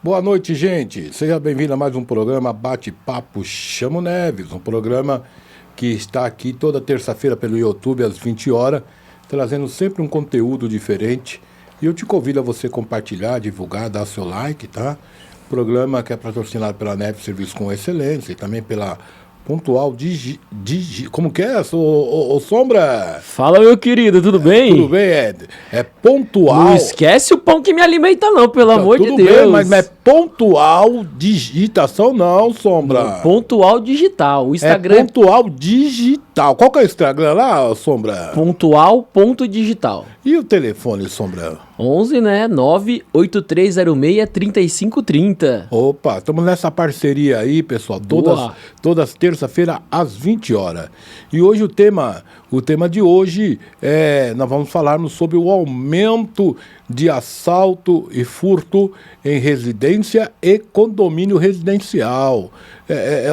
Boa noite, gente. Seja bem-vindo a mais um programa Bate-Papo Chamo Neves, um programa que está aqui toda terça-feira pelo YouTube às 20 horas, trazendo sempre um conteúdo diferente. E eu te convido a você compartilhar, divulgar, dar seu like, tá? Programa que é patrocinado pela Neves Serviço com Excelência e também pela Pontual como que é, Sombra? Fala, meu querido, tudo bem? Tudo bem, é Pontual. Não esquece o pão que me alimenta não, pelo amor de Deus. Tudo bem, mas não é Pontual Digitação não, Sombra. Não, Pontual Digital, o Instagram é Pontual Digital. Qual que é o Instagram lá, Sombra? Pontual.digital. E o telefone, Sombra? 11, né? 98306-3530. Opa, estamos nessa parceria aí, pessoal. Todas terça-feira às 20 horas. E hoje o tema de hoje nós vamos falarmos sobre o aumento de assalto e furto em residência e condomínio residencial.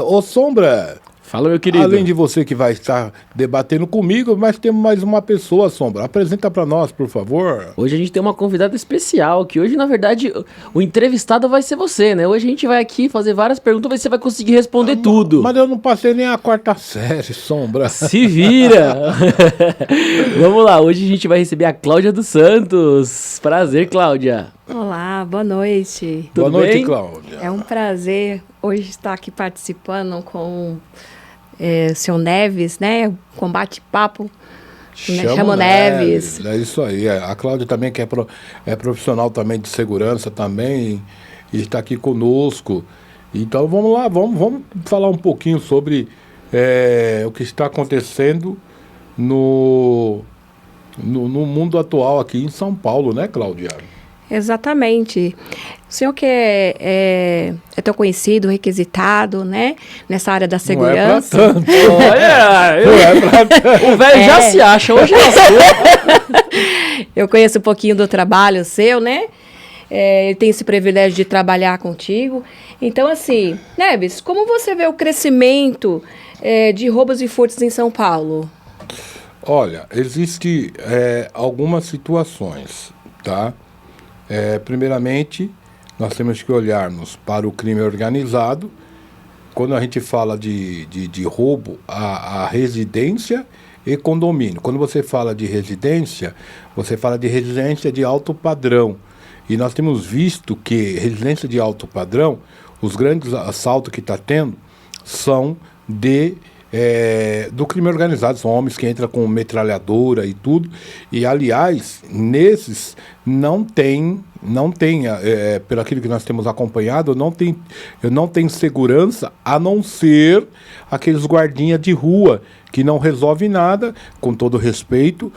Ô, Sombra. Fala, meu querido. Além de você que vai estar debatendo comigo, mas temos mais uma pessoa, Sombra. Apresenta para nós, por favor. Hoje a gente tem uma convidada especial, que hoje, na verdade, o entrevistado vai ser você, né? Hoje a gente vai aqui fazer várias perguntas, mas você vai conseguir responder tudo. Mas eu não passei nem a quarta série, Sombra. Se vira! Vamos lá, hoje a gente vai receber a Cláudia dos Santos. Prazer, Cláudia. Olá, boa noite. Boa noite, bem? Cláudia. É um prazer hoje estar aqui participando com o seu Neves, né? Com bate-papo. Chamo Neves. É isso aí. A Cláudia também, que é profissional também de segurança também, e está aqui conosco. Então vamos lá, vamos falar um pouquinho sobre o que está acontecendo no mundo atual aqui em São Paulo, né, Cláudia? Exatamente. O senhor que é tão conhecido, requisitado, né? Nessa área da segurança. Não é pra tanto. Olha, Não é pra tanto. o velho já se acha, hoje Eu conheço um pouquinho do trabalho seu, né? Ele tem esse privilégio de trabalhar contigo. Então, assim, Neves, como você vê o crescimento de roubos e furtos em São Paulo? Olha, existe algumas situações, tá? Primeiramente, nós temos que olharmos para o crime organizado. Quando a gente fala de roubo à residência e condomínio. Quando você fala de residência, você fala de residência de alto padrão. E nós temos visto que residência de alto padrão, os grandes assaltos que está tendo, são do crime organizado. São homens que entram com metralhadora e tudo. E, aliás, nesses não tem pelo aquilo que nós temos acompanhado, não tem segurança, a não ser aqueles guardinhas de rua, que não resolve nada, com todo respeito,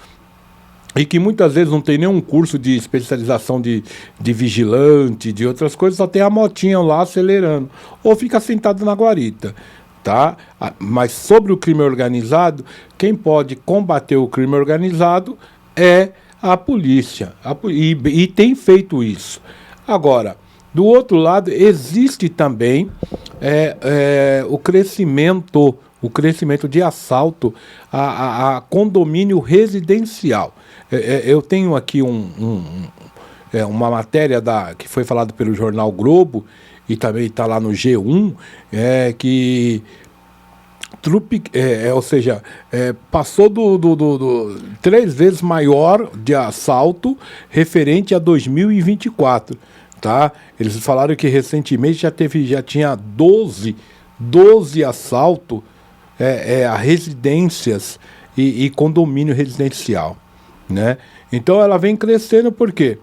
e que muitas vezes não tem nenhum curso de especialização de vigilante, de outras coisas, só tem a motinha lá acelerando, ou fica sentado na guarita. Tá? Mas sobre o crime organizado, quem pode combater o crime organizado é a polícia. E tem feito isso. Agora, do outro lado, existe também o crescimento de assalto a condomínio residencial. Eu tenho aqui uma matéria que foi falada pelo jornal Globo, e também está lá no G1, que ou seja, passou do 3 vezes maior de assalto referente a 2024, tá? Eles falaram que recentemente já tinha 12 assaltos a residências e condomínio residencial, né? Então ela vem crescendo. Por quê?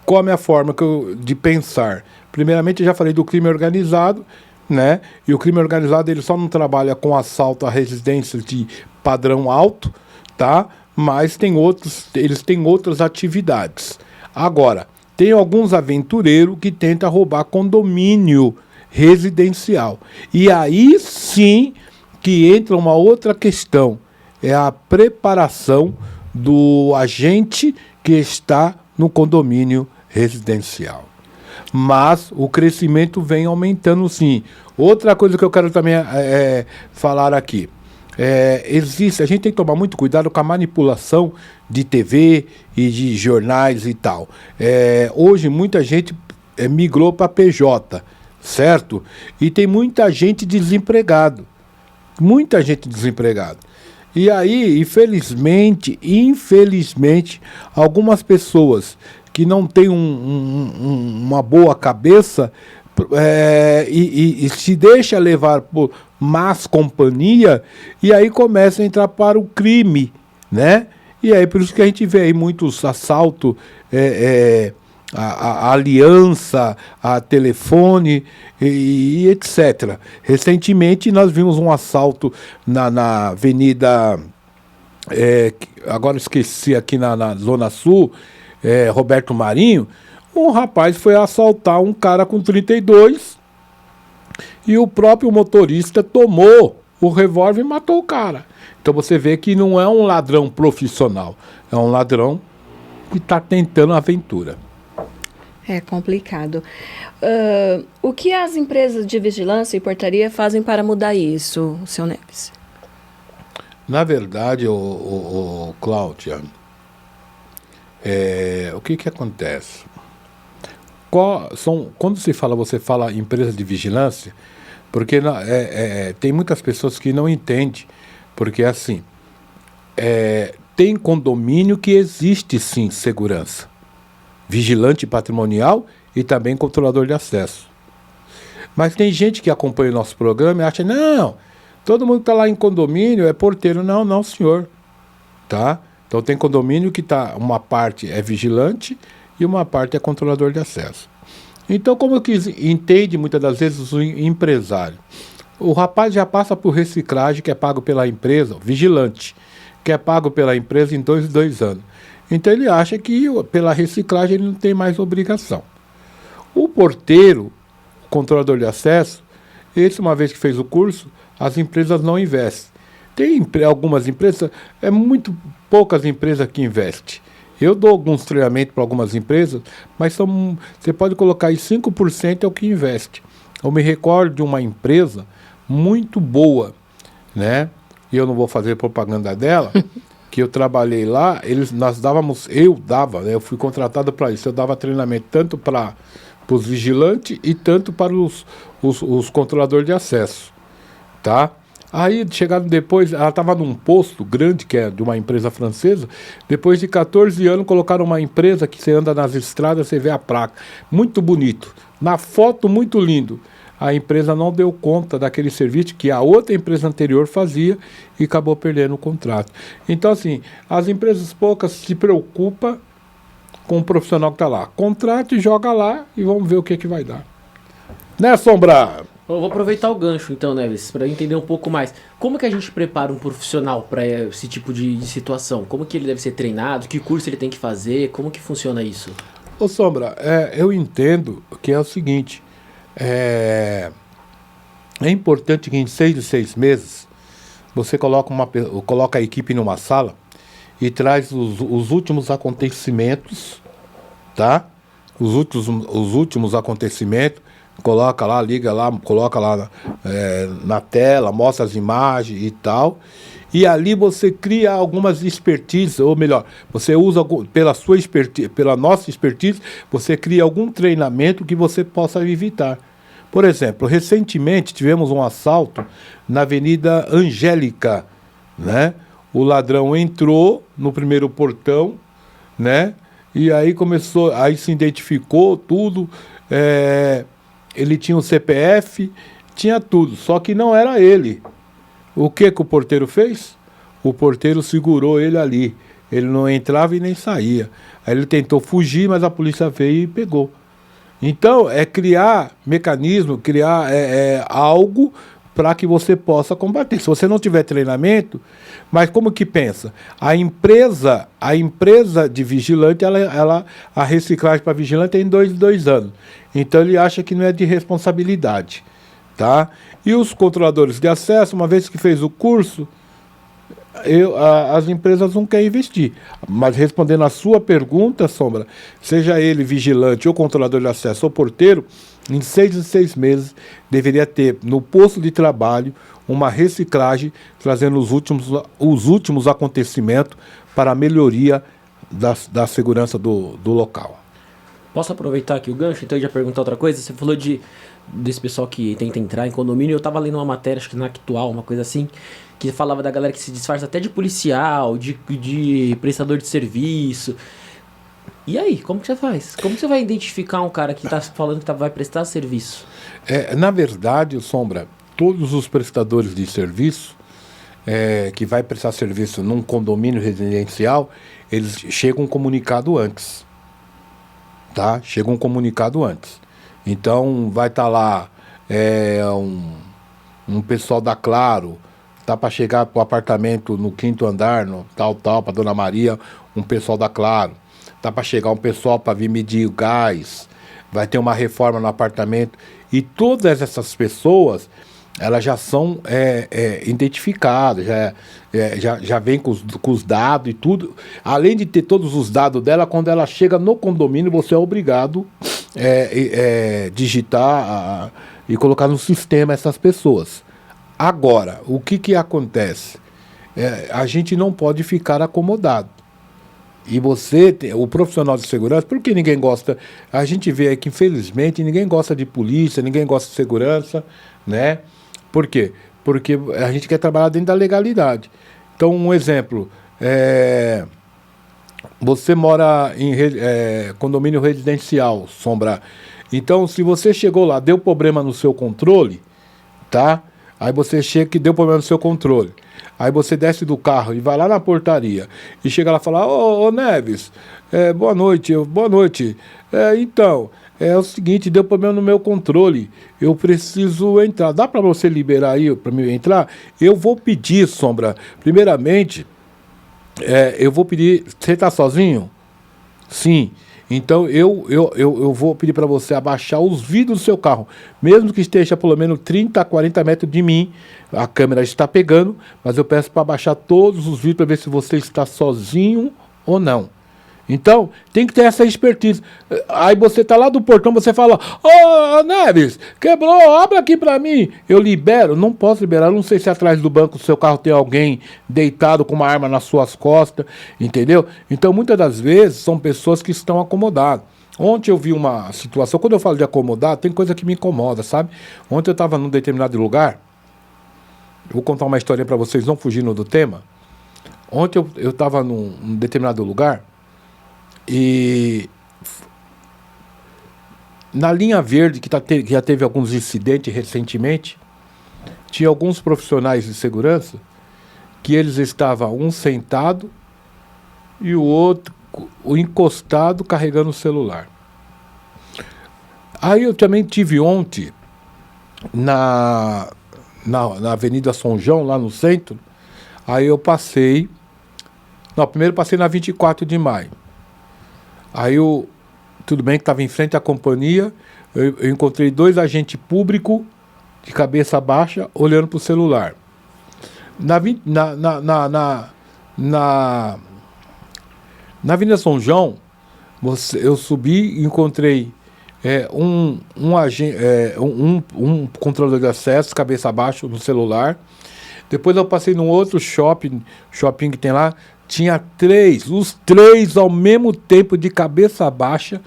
Qual a minha forma de pensar? Primeiramente, eu já falei do crime organizado, né? E o crime organizado, ele só não trabalha com assalto a residências de padrão alto, tá? Mas eles têm outras atividades. Agora, tem alguns aventureiros que tentam roubar condomínio residencial. E aí sim que entra uma outra questão, é a preparação do agente que está no condomínio residencial. Mas o crescimento vem aumentando, sim. Outra coisa que eu quero também falar aqui. A gente tem que tomar muito cuidado com a manipulação de TV e de jornais e tal. Hoje muita gente migrou para PJ, certo? E tem muita gente desempregado. Muita gente desempregada. E aí, infelizmente, algumas pessoas que não têm uma boa cabeça e se deixa levar por más companhia, e aí começa a entrar para o crime, né? E aí por isso que a gente vê aí muitos assaltos, a aliança, a telefone e etc. Recentemente nós vimos um assalto na Avenida, agora esqueci, aqui na Zona Sul, Roberto Marinho. Um rapaz foi assaltar um cara com 32 e o próprio motorista tomou o revólver e matou o cara. Então você vê que não é um ladrão profissional, é um ladrão que está tentando a aventura. É complicado. O que as empresas de vigilância e portaria fazem para mudar isso, seu Neves? Na verdade, Cláudia, o que acontece? Quando você fala empresa de vigilância, porque tem muitas pessoas que não entendem, porque assim, tem condomínio que existe sim segurança, vigilante patrimonial e também controlador de acesso. Mas tem gente que acompanha o nosso programa e acha, não, todo mundo que está lá em condomínio é porteiro. Não, senhor. Tá? Então tem condomínio que uma parte é vigilante e uma parte é controlador de acesso. Então, como que entende muitas das vezes o empresário? O rapaz já passa por reciclagem, que é pago pela empresa, vigilante, que é pago pela empresa em 2 anos. Então ele acha que pela reciclagem ele não tem mais obrigação. O porteiro, o controlador de acesso, esse, uma vez que fez o curso, as empresas não investem. Tem algumas empresas, muito poucas empresas que investem. Eu dou alguns treinamentos para algumas empresas, mas você pode colocar aí 5% é o que investe. Eu me recordo de uma empresa muito boa, né? E eu não vou fazer propaganda dela, que eu trabalhei lá, eu fui contratado para isso, eu dava treinamento tanto para os vigilantes e tanto para os controladores de acesso, tá? Aí, chegaram depois, ela estava num posto grande, que é de uma empresa francesa. Depois de 14 anos, colocaram uma empresa que você anda nas estradas, você vê a placa. Muito bonito. Na foto, muito lindo. A empresa não deu conta daquele serviço que a outra empresa anterior fazia e acabou perdendo o contrato. Então, assim, as empresas poucas se preocupam com o profissional que está lá. Contrata e joga lá e vamos ver o que vai dar. Né, Sombra? Eu vou aproveitar o gancho, então, Neves, para entender um pouco mais. Como que a gente prepara um profissional para esse tipo de situação? Como que ele deve ser treinado? Que curso ele tem que fazer? Como que funciona isso? Ô, Sombra, eu entendo que é o seguinte, é importante que em 6 meses você coloca a equipe numa sala e traz os últimos acontecimentos, tá? Os últimos acontecimentos, coloca lá, liga lá, coloca lá na tela, mostra as imagens e tal. E ali você cria algumas expertises, ou melhor, você usa pela nossa expertise, você cria algum treinamento que você possa evitar. Por exemplo, recentemente tivemos um assalto na Avenida Angélica, né? O ladrão entrou no primeiro portão, né? E aí aí se identificou tudo, ele tinha um CPF, tinha tudo, só que não era ele. O que o porteiro fez? O porteiro segurou ele ali. Ele não entrava e nem saía. Aí ele tentou fugir, mas a polícia veio e pegou. Então, é criar mecanismo, criar algo para que você possa combater. Se você não tiver treinamento, mas como que pensa? A empresa de vigilante, a reciclagem para vigilante é em 2 anos. Então ele acha que não é de responsabilidade, tá? E os controladores de acesso, uma vez que fez o curso, as empresas não querem investir. Mas respondendo a sua pergunta, Sombra, seja ele vigilante ou controlador de acesso ou porteiro, em 6 meses deveria ter no posto de trabalho uma reciclagem, trazendo os últimos acontecimentos para a melhoria da segurança do local. Posso aproveitar aqui o gancho, então, e já perguntar outra coisa? Você falou desse pessoal que tenta entrar em condomínio. Eu tava lendo uma matéria, acho que na Actual, uma coisa assim, que falava da galera que se disfarça até de policial, de prestador de serviço. E aí, como que você faz? Como que você vai identificar um cara que tá falando que vai prestar serviço? Na verdade, Sombra, todos os prestadores de serviço que vai prestar serviço num condomínio residencial, eles chegam um comunicado antes. Tá? Chega um comunicado antes. Então vai estar lá um pessoal da Claro, tá para chegar pro apartamento no 5º andar, no tal, para Dona Maria, um pessoal da Claro. Tá para chegar um pessoal para vir medir o gás, vai ter uma reforma no apartamento. E todas essas pessoas, elas já são identificadas, já vem com os dados e tudo. Além de ter todos os dados dela, quando ela chega no condomínio, você é obrigado a digitar e colocar no sistema essas pessoas. Agora, o que acontece? A gente não pode ficar acomodado. E você, o profissional de segurança, porque ninguém gosta, a gente vê aí que infelizmente ninguém gosta de polícia, ninguém gosta de segurança, né? Por quê? Porque a gente quer trabalhar dentro da legalidade. Então, um exemplo, você mora em condomínio residencial, Sombra. Então, se você chegou lá, deu problema no seu controle, tá? Aí você chega que deu problema no seu controle. Aí você desce do carro e vai lá na portaria e chega lá e fala: ô Neves, boa noite, então, é o seguinte, deu problema no meu controle, eu preciso entrar, dá para você liberar aí para mim entrar? Eu vou pedir, Sombra, primeiramente, eu vou pedir, você está sozinho? Sim. Então eu vou pedir para você abaixar os vidros do seu carro, mesmo que esteja pelo menos 30 a 40 metros de mim, a câmera está pegando, mas eu peço para abaixar todos os vidros para ver se você está sozinho ou não. Então, tem que ter essa expertise. Aí você tá lá do portão, você fala: ô Neves, quebrou, abre aqui para mim. Eu libero? Não posso liberar, eu não sei se atrás do banco do seu carro tem alguém deitado com uma arma nas suas costas, entendeu? Então, muitas das vezes, são pessoas que estão acomodadas. Ontem eu vi uma situação, quando eu falo de acomodar, tem coisa que me incomoda, sabe? Ontem eu estava num determinado lugar, eu vou contar uma história para vocês, não fugindo do tema. Ontem eu estava num determinado lugar, e na linha verde, que já teve alguns incidentes recentemente, tinha alguns profissionais de segurança que eles estavam um sentado e o outro encostado carregando o celular. Aí eu também tive ontem na Avenida São João, lá no centro. Aí eu passei, primeiro passei na 24 de maio. Aí tudo bem que estava em frente à companhia, eu encontrei 2 agentes públicos de cabeça baixa olhando para o celular. Na Avenida São João, eu subi e encontrei um controlador de acesso, cabeça baixa no celular. Depois eu passei num outro shopping que tem lá. Tinha os três ao mesmo tempo de cabeça baixa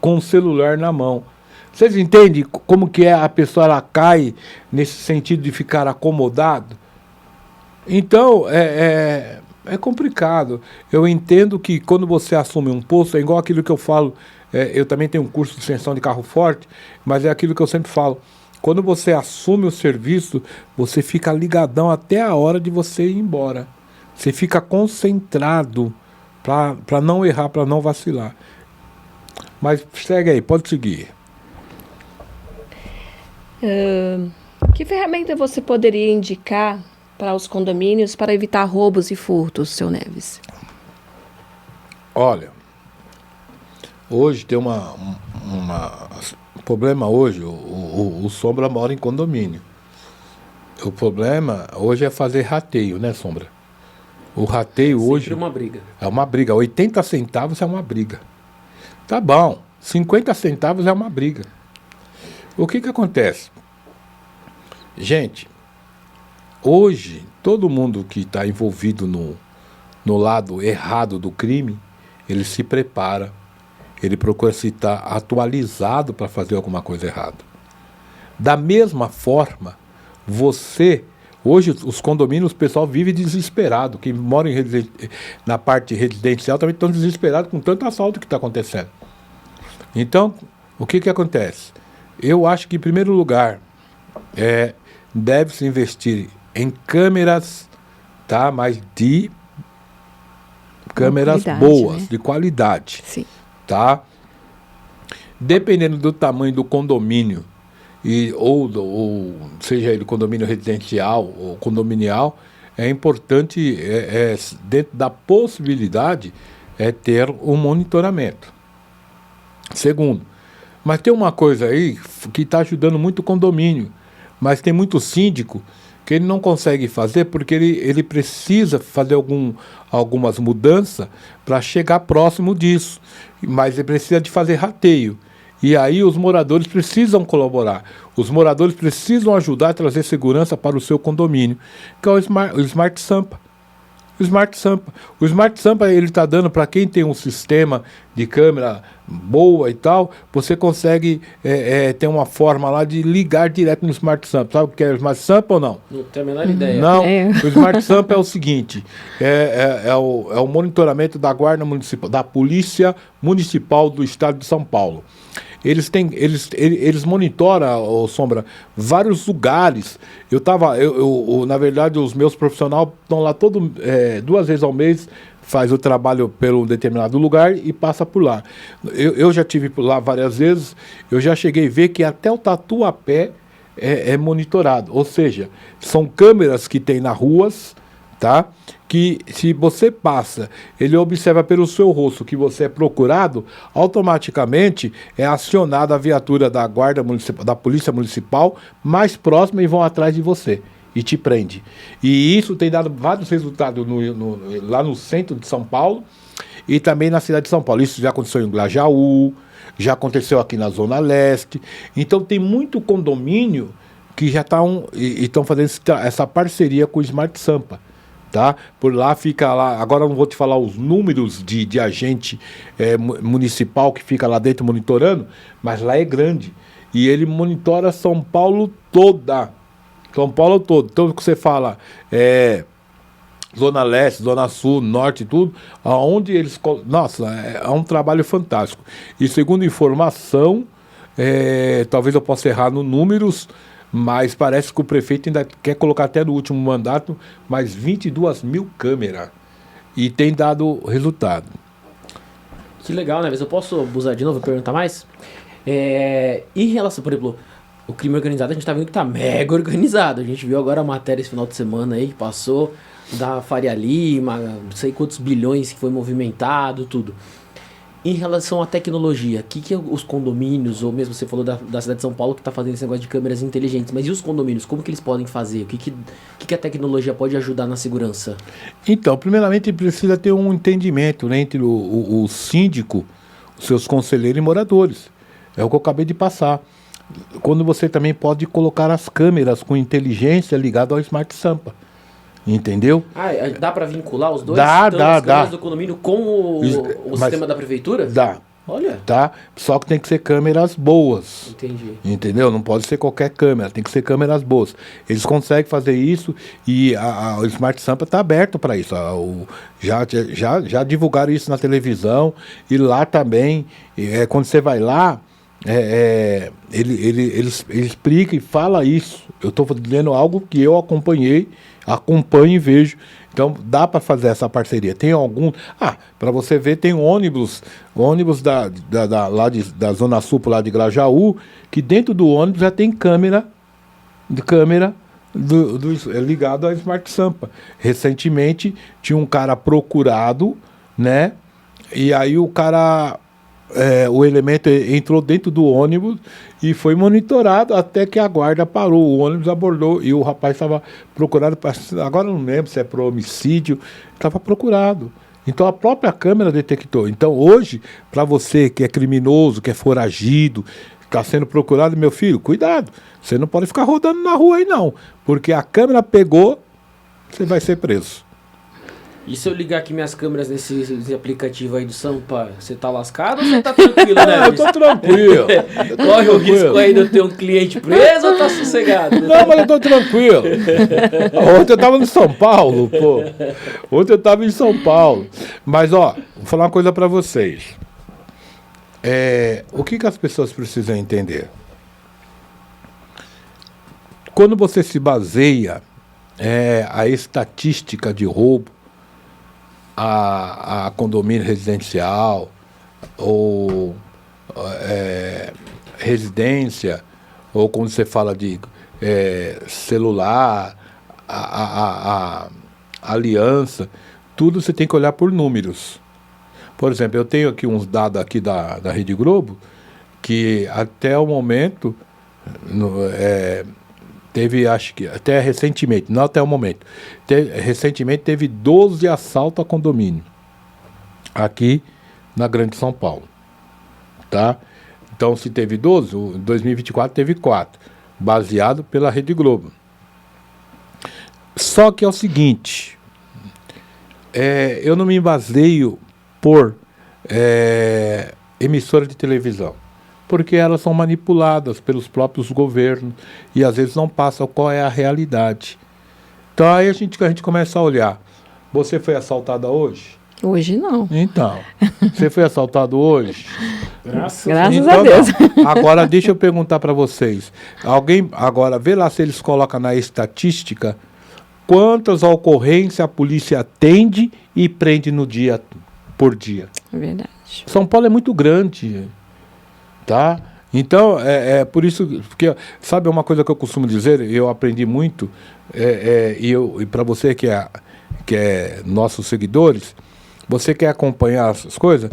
com o celular na mão. Vocês entendem como que a pessoa ela cai nesse sentido de ficar acomodado? Então, é complicado. Eu entendo que quando você assume um posto, é igual aquilo que eu falo, eu também tenho um curso de extensão de carro forte, mas é aquilo que eu sempre falo. Quando você assume o serviço, você fica ligadão até a hora de você ir embora. Você fica concentrado para não errar, para não vacilar. Mas segue aí, pode seguir. Que ferramenta você poderia indicar para os condomínios para evitar roubos e furtos, seu Neves? Olha, hoje tem um problema hoje, o Sombra mora em condomínio. O problema hoje é fazer rateio, né, Sombra? O rateio hoje... Sempre uma briga. É uma briga. 80 centavos é uma briga. Tá bom. 50 centavos é uma briga. O que acontece? Gente, hoje, todo mundo que está envolvido no lado errado do crime, ele se prepara, ele procura se estar atualizado para fazer alguma coisa errada. Da mesma forma, hoje os condomínios, o pessoal vive desesperado. Quem mora na parte residencial também estão desesperados com tanto assalto que está acontecendo. Então, o que acontece? Eu acho que, em primeiro lugar, deve-se investir em câmeras, tá? Mas de câmeras boas, né? De qualidade. Sim. Tá? Dependendo do tamanho do condomínio, ou seja ele condomínio residencial ou condominial, é importante, dentro da possibilidade, ter um monitoramento. Segundo, mas tem uma coisa aí que está ajudando muito o condomínio, mas tem muito síndico que ele não consegue fazer porque ele precisa fazer algumas mudanças para chegar próximo disso, mas ele precisa de fazer rateio. E aí os moradores precisam colaborar, os moradores precisam ajudar a trazer segurança para o seu condomínio, que é o Smart Sampa. O Smart Sampa ele está dando para quem tem um sistema de câmera boa e tal, você consegue ter uma forma lá de ligar direto no Smart Sampa. Sabe o que é o Smart Sampa ou não? Não tenho a menor ideia. Não, o Smart Sampa é o seguinte, é o monitoramento da Guarda Municipal, da Polícia Municipal do Estado de São Paulo. Eles monitoram, Sombra, vários lugares. Na verdade, os meus profissionais estão lá 2 vezes ao mês, faz o trabalho pelo determinado lugar e passa por lá. Eu já tive por lá várias vezes, eu já cheguei a ver que até o Tatuapé é monitorado. Ou seja, são câmeras que tem nas ruas, tá? Que se você passa, ele observa pelo seu rosto que você é procurado, automaticamente é acionada a viatura da Guarda Municipal, da Polícia Municipal mais próxima e vão atrás de você e te prende. E isso tem dado vários resultados lá no centro de São Paulo e também na cidade de São Paulo. Isso já aconteceu em Grajaú, já aconteceu aqui na Zona Leste. Então tem muito condomínio que já estão fazendo essa parceria com o Smart Sampa. Tá? Por lá fica lá, agora eu não vou te falar os números de agente municipal que fica lá dentro monitorando, mas lá é grande. E ele monitora São Paulo toda. Então, o que você fala, Zona Leste, Zona Sul, Norte e tudo, aonde eles... Nossa, é um trabalho fantástico. E segundo informação, talvez eu possa errar no números, mas parece que o prefeito ainda quer colocar até no último mandato mais 22 mil câmeras. E tem dado resultado. Que legal, né? Mas eu posso abusar de novo e perguntar mais? Em relação, por exemplo, o crime organizado, a gente tá vendo que tá mega organizado. A gente viu agora a matéria esse final de semana aí que passou da Faria Lima, não sei quantos bilhões que foi movimentado, tudo. Em relação à tecnologia, o que os condomínios, ou mesmo você falou da cidade de São Paulo que está fazendo esse negócio de câmeras inteligentes, mas e os condomínios, como que eles podem fazer? O que a tecnologia pode ajudar na segurança? Então, primeiramente precisa ter um entendimento, né, entre o síndico, os seus conselheiros e moradores. É o que eu acabei de passar. Quando você também pode colocar as câmeras com inteligência ligado ao Smart Sampa. Entendeu? Dá para vincular os dois? Dá. As câmeras do condomínio com o sistema da prefeitura? Dá. Olha. Tá? Só que tem que ser câmeras boas. Entendi. Entendeu? Não pode ser qualquer câmera, tem que ser câmeras boas. Eles conseguem fazer isso e o Smart Sampa está aberto para isso. Já divulgaram isso na televisão e lá também, quando você vai lá, ele explica e fala isso. Eu estou dizendo algo que eu acompanho e vejo. Então dá para fazer essa parceria. Tem algum... para você ver, tem ônibus lá da Zona Sul, lá de Grajaú, que dentro do ônibus já tem câmera ligado ao Smart Sampa. Recentemente tinha um cara procurado, né? E aí o cara... o elemento entrou dentro do ônibus e foi monitorado até que a guarda parou, o ônibus abordou e o rapaz estava procurado, agora não lembro se é por homicídio, estava procurado. Então a própria câmera detectou. Então hoje, para você que é criminoso, que é foragido, está sendo procurado, meu filho, cuidado, você não pode ficar rodando na rua aí não, porque a câmera pegou, você vai ser preso. E se eu ligar aqui minhas câmeras nesse aplicativo aí do Sampa, você tá lascado ou você tá tranquilo, né? Eu tô tranquilo. Corre o risco aí de eu ter um cliente preso ou tá sossegado? Não, mas eu tô tranquilo. Ontem eu tava em São Paulo, pô. Ontem eu tava em São Paulo. Mas, ó, vou falar uma coisa pra vocês. O que as pessoas precisam entender? Quando você se baseia a estatística de roubo a condomínio residencial ou residência, ou quando você fala de celular, a aliança, tudo você tem que olhar por números. Por exemplo, eu tenho aqui uns dados aqui da Rede Globo, que até o momento, teve, acho que até recentemente, não até o momento, recentemente teve 12 assaltos a condomínio, aqui na Grande São Paulo. Tá? Então, se teve 12, em 2024 teve 4, baseado pela Rede Globo. Só que é o seguinte, eu não me baseio por emissora de televisão, porque elas são manipuladas pelos próprios governos e às vezes não passam qual é a realidade. Então aí a gente começa a olhar. Você foi assaltada hoje? Hoje não. Então, você foi assaltado hoje? Graças a Deus. Não. Agora deixa eu perguntar para vocês. Agora vê lá se eles colocam na estatística quantas ocorrências a polícia atende e prende no dia por dia. É verdade. São Paulo é muito grande, tá? Então, por isso, porque, sabe uma coisa que eu costumo dizer, eu aprendi muito, e para você que é nossos seguidores, você quer acompanhar as coisas,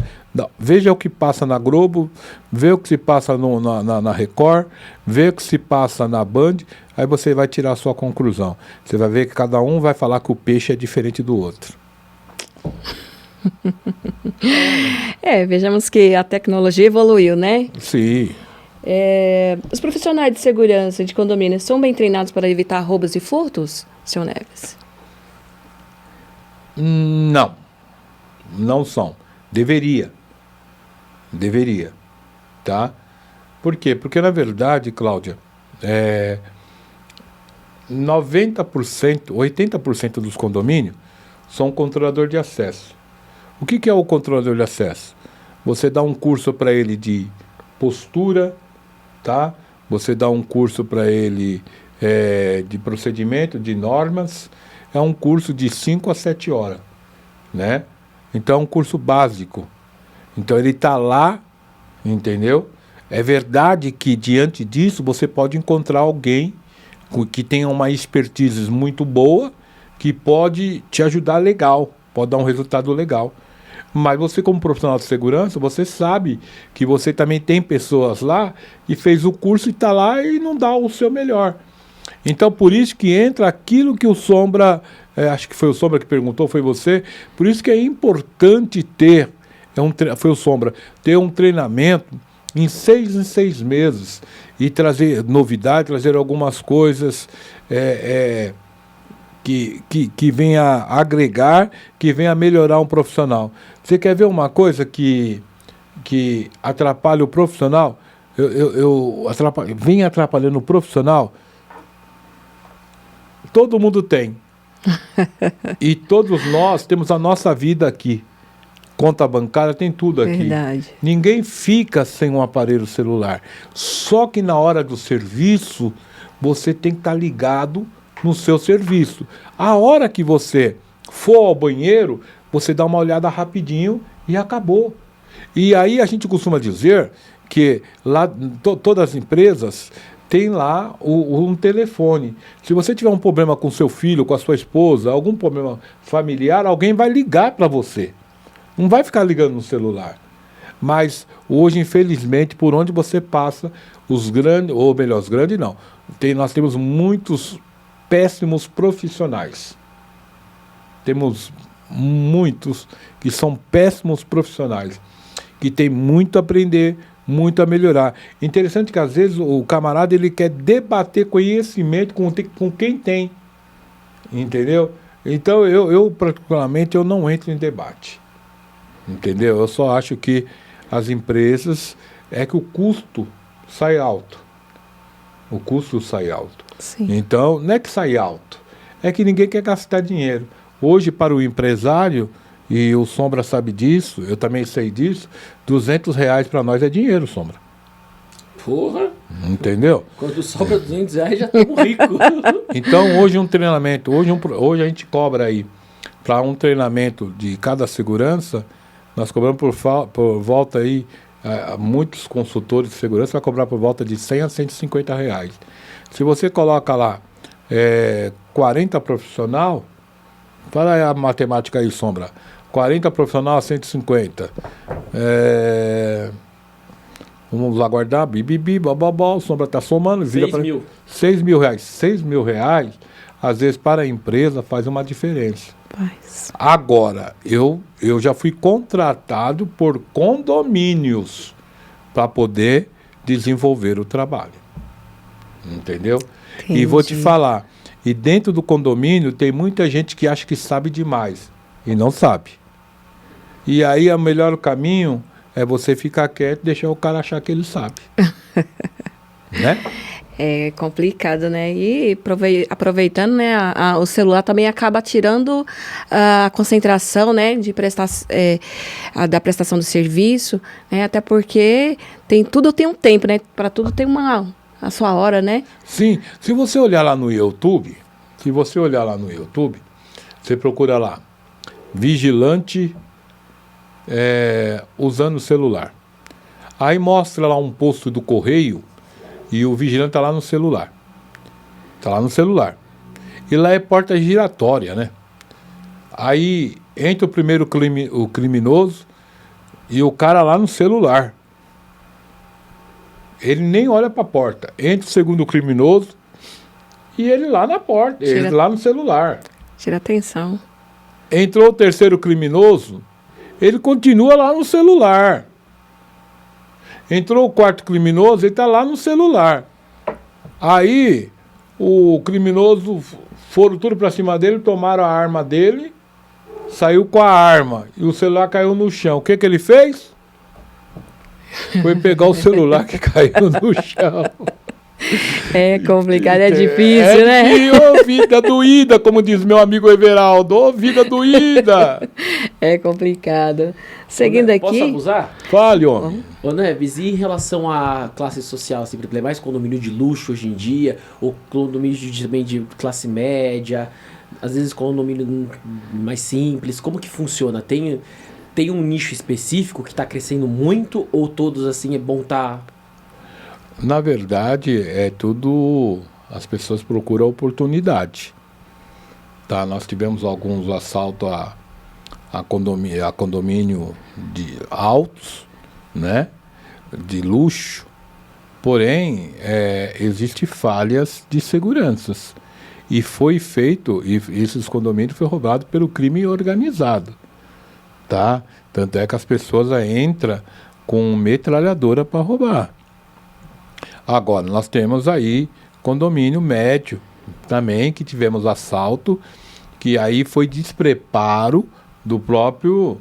veja o que passa na Globo, vê o que se passa na Record, vê o que se passa na Band, aí você vai tirar a sua conclusão. Você vai ver que cada um vai falar que o peixe é diferente do outro. Vejamos que a tecnologia evoluiu, né? Sim. Os profissionais de segurança de condomínio são bem treinados para evitar roubos e furtos, senhor Neves? Não são. Deveria, tá? Por quê? Porque, na verdade, Cláudia, 90%, 80% dos condomínios são controlador de acesso. O que é o controlador de acesso? Você dá um curso para ele de postura, tá? Você dá um curso para ele de procedimento, de normas. É um curso de 5 a 7 horas, né? Então é um curso básico. Então ele está lá, entendeu? É verdade que diante disso você pode encontrar alguém que tenha uma expertise muito boa, que pode te ajudar legal, pode dar um resultado legal. Mas você, como profissional de segurança, você sabe que você também tem pessoas lá que fez o curso e está lá e não dá o seu melhor. Então, por isso que entra aquilo que o Sombra, acho que foi o Sombra que perguntou, foi você, por isso que é importante ter, foi o Sombra, ter um treinamento em 6 meses e trazer novidade, trazer algumas coisas que venha agregar, que venha melhorar um profissional. Você quer ver uma coisa que atrapalha o profissional? Vem atrapalhando o profissional? Todo mundo tem. E todos nós temos a nossa vida aqui. Conta bancária, tem tudo aqui. Verdade. Ninguém fica sem um aparelho celular. Só que na hora do serviço, você tem que estar ligado no seu serviço. A hora que você for ao banheiro, você dá uma olhada rapidinho e acabou. E aí a gente costuma dizer que lá todas as empresas têm lá um telefone. Se você tiver um problema com seu filho, com a sua esposa, algum problema familiar, alguém vai ligar para você. Não vai ficar ligando no celular. Mas hoje, infelizmente, por onde você passa, os grandes, ou melhor, os grandes não, nós temos muitos péssimos profissionais. Temos muitos que são péssimos profissionais, que tem muito a aprender, muito a melhorar. Interessante que às vezes o camarada ele quer debater conhecimento com quem tem, entendeu? Então, eu particularmente, eu não entro em debate. Entendeu? Eu só acho que as empresas, é que o custo sai alto. O custo sai alto. Sim. Então, não é que sai alto, é que ninguém quer gastar dinheiro. Hoje, para o empresário, e o Sombra sabe disso, eu também sei disso, R$ 200 para nós é dinheiro, Sombra. Porra! Entendeu? Quando sobra R$ 200 já estamos ricos. Então, hoje um treinamento, hoje a gente cobra aí, para um treinamento de cada segurança, nós cobramos por volta aí, muitos consultores de segurança vai cobrar por volta de R$ 100 a R$ 150. Se você coloca lá 40 profissional, fala aí a matemática aí, Sombra, 40 profissional a 150. Vamos aguardar, bababá, o Sombra está somando. 6 mil. R$ 6 mil, às vezes para a empresa faz uma diferença. Paz. Agora, eu já fui contratado por condomínios para poder desenvolver o trabalho. Entendeu? Entendi. E vou te falar, e dentro do condomínio tem muita gente que acha que sabe demais e não sabe. E aí o melhor caminho é você ficar quieto e deixar o cara achar que ele sabe. Né? É complicado, né? E aproveitando, né? O celular também acaba tirando a concentração, né? De da prestação do serviço, né? Até porque tudo tem um tempo, né? Para tudo tem a sua hora, né? Sim. Se você olhar lá no YouTube, você procura lá, vigilante usando o celular. Aí mostra lá um posto do correio e o vigilante está lá no celular. E lá é porta giratória, né? Aí entra o primeiro o criminoso e o cara lá no celular. Ele nem olha para a porta. Entra o segundo criminoso e ele lá na porta, ele lá no celular. Tira atenção. Entrou o terceiro criminoso, ele continua lá no celular. Entrou o quarto criminoso, ele está lá no celular. Aí, o criminoso foram tudo para cima dele, tomaram a arma dele, saiu com a arma e o celular caiu no chão. O que ele fez? Foi pegar o celular que caiu no chão. É complicado, é difícil, né? Ô, vida doída, como diz meu amigo Everaldo. Ô, vida doída. É complicado. Seguindo aqui... Posso abusar? Fale, homem. Ô, Neves, e em relação à classe social, assim, é mais condomínio de luxo hoje em dia, ou condomínio também de classe média, às vezes condomínio mais simples, como que funciona? Tem um nicho específico que está crescendo muito, ou todos, assim, é bom estar... Na verdade, é tudo... As pessoas procuram oportunidade. Tá? Nós tivemos alguns assaltos a condomínio de altos, né? De luxo. Porém, existem falhas de seguranças. E foi feito... E esses condomínios foram roubados pelo crime organizado. Tá? Tanto é que as pessoas entram com metralhadora para roubar. Agora, nós temos aí condomínio médio também, que tivemos assalto, que aí foi despreparo do próprio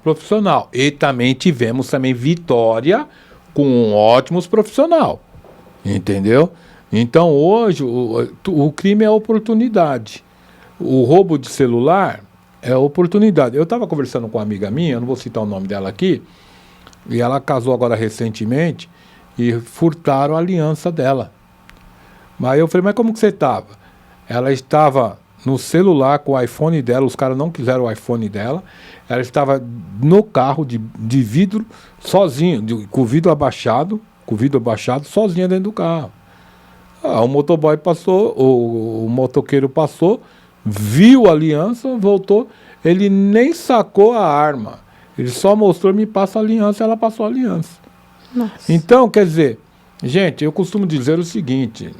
profissional. E também tivemos vitória com ótimos profissionais. Entendeu? Então, hoje, o crime é oportunidade. O roubo de celular é oportunidade. Eu estava conversando com uma amiga minha, eu não vou citar o nome dela aqui, e ela casou agora recentemente, e furtaram a aliança dela. Mas eu falei, mas como que você estava? Ela estava no celular com o iPhone dela, os caras não quiseram o iPhone dela, ela estava no carro de vidro, sozinha, com o vidro abaixado, sozinha dentro do carro. O motoboy passou, o motoqueiro passou, viu a aliança, voltou, ele nem sacou a arma, ele só mostrou, me passa a aliança, ela passou a aliança. Nossa. Então, quer dizer, gente, eu costumo dizer o seguinte,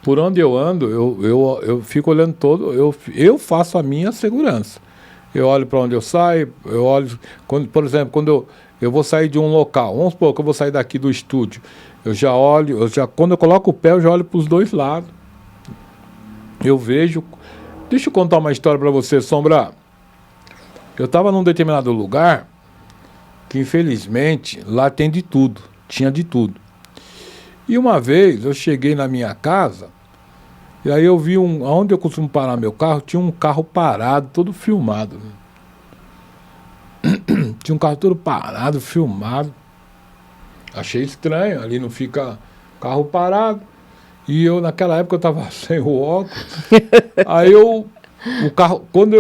por onde eu ando, eu fico olhando eu faço a minha segurança. Eu olho para onde eu saio, eu olho, por exemplo, quando eu vou sair de um local, vamos supor que eu vou sair daqui do estúdio, eu já olho, quando eu coloco o pé, eu já olho para os dois lados. eu vejo... Deixa eu contar uma história para você, Sombra. Eu estava num determinado lugar que, infelizmente, lá tem de tudo. Tinha de tudo. E uma vez eu cheguei na minha casa e aí eu vi onde eu costumo parar meu carro, tinha um carro parado, todo filmado. Tinha um carro todo parado, filmado. Achei estranho, ali não fica carro parado. E eu, naquela época, eu estava sem o óculos. Aí o carro, quando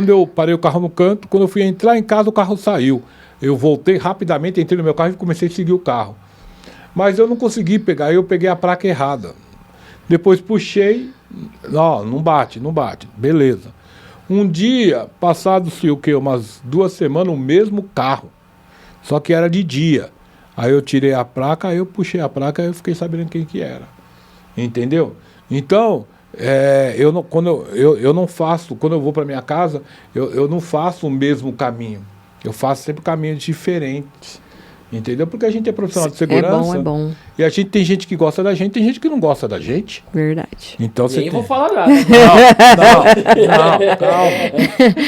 eu parei o carro no canto, quando eu fui entrar em casa, o carro saiu. Eu voltei rapidamente, entrei no meu carro e comecei a seguir o carro. Mas eu não consegui pegar, eu peguei a placa errada. Depois puxei, não bate, beleza. Um dia, passado-se o quê? Umas 2 semanas, o mesmo carro. Só que era de dia. Aí eu tirei a placa, aí eu puxei a placa, aí eu fiquei sabendo quem que era. Entendeu? Então, quando eu vou para minha casa, eu não faço o mesmo caminho. Eu faço sempre caminhos diferentes. Entendeu? Porque a gente é profissional de segurança. É bom. E a gente tem gente que gosta da gente, tem gente que não gosta da gente. Verdade. Então Nem vou falar nada. Não,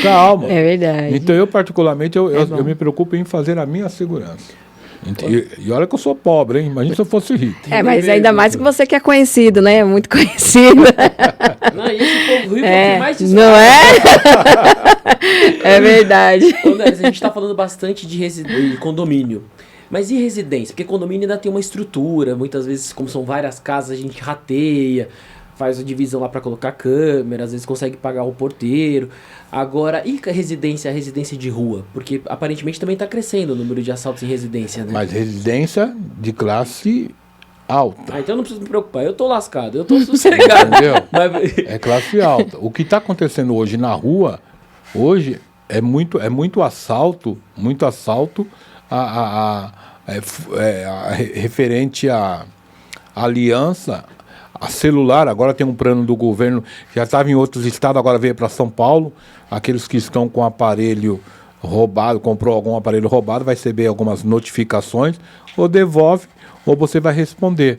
calma. É verdade. Então eu particularmente, eu me preocupo em fazer a minha segurança. E olha que eu sou pobre, hein? Imagina se eu fosse rico. Mas ainda mais que você que é conhecido, né? Muito conhecido. Não, e esse povo rico é o que mais te não é? É verdade. Ô, Neres, a gente tá falando bastante de condomínio. Mas e residência? Porque condomínio ainda tem uma estrutura. Muitas vezes, como são várias casas, a gente rateia, faz a divisão lá para colocar câmera, às vezes consegue pagar o porteiro. Agora, e a residência de rua? Porque aparentemente também está crescendo o número de assaltos em residência, né? Mas residência de classe alta. Então eu não preciso me preocupar, eu tô lascado, eu tô sossegado. Entendeu? É classe alta. O que está acontecendo hoje na rua, hoje, é muito assalto referente à aliança, a celular. Agora tem um plano do governo, já estava em outros estados, agora veio para São Paulo. Aqueles que estão com aparelho roubado, comprou algum aparelho roubado, vai receber algumas notificações, ou devolve, ou você vai responder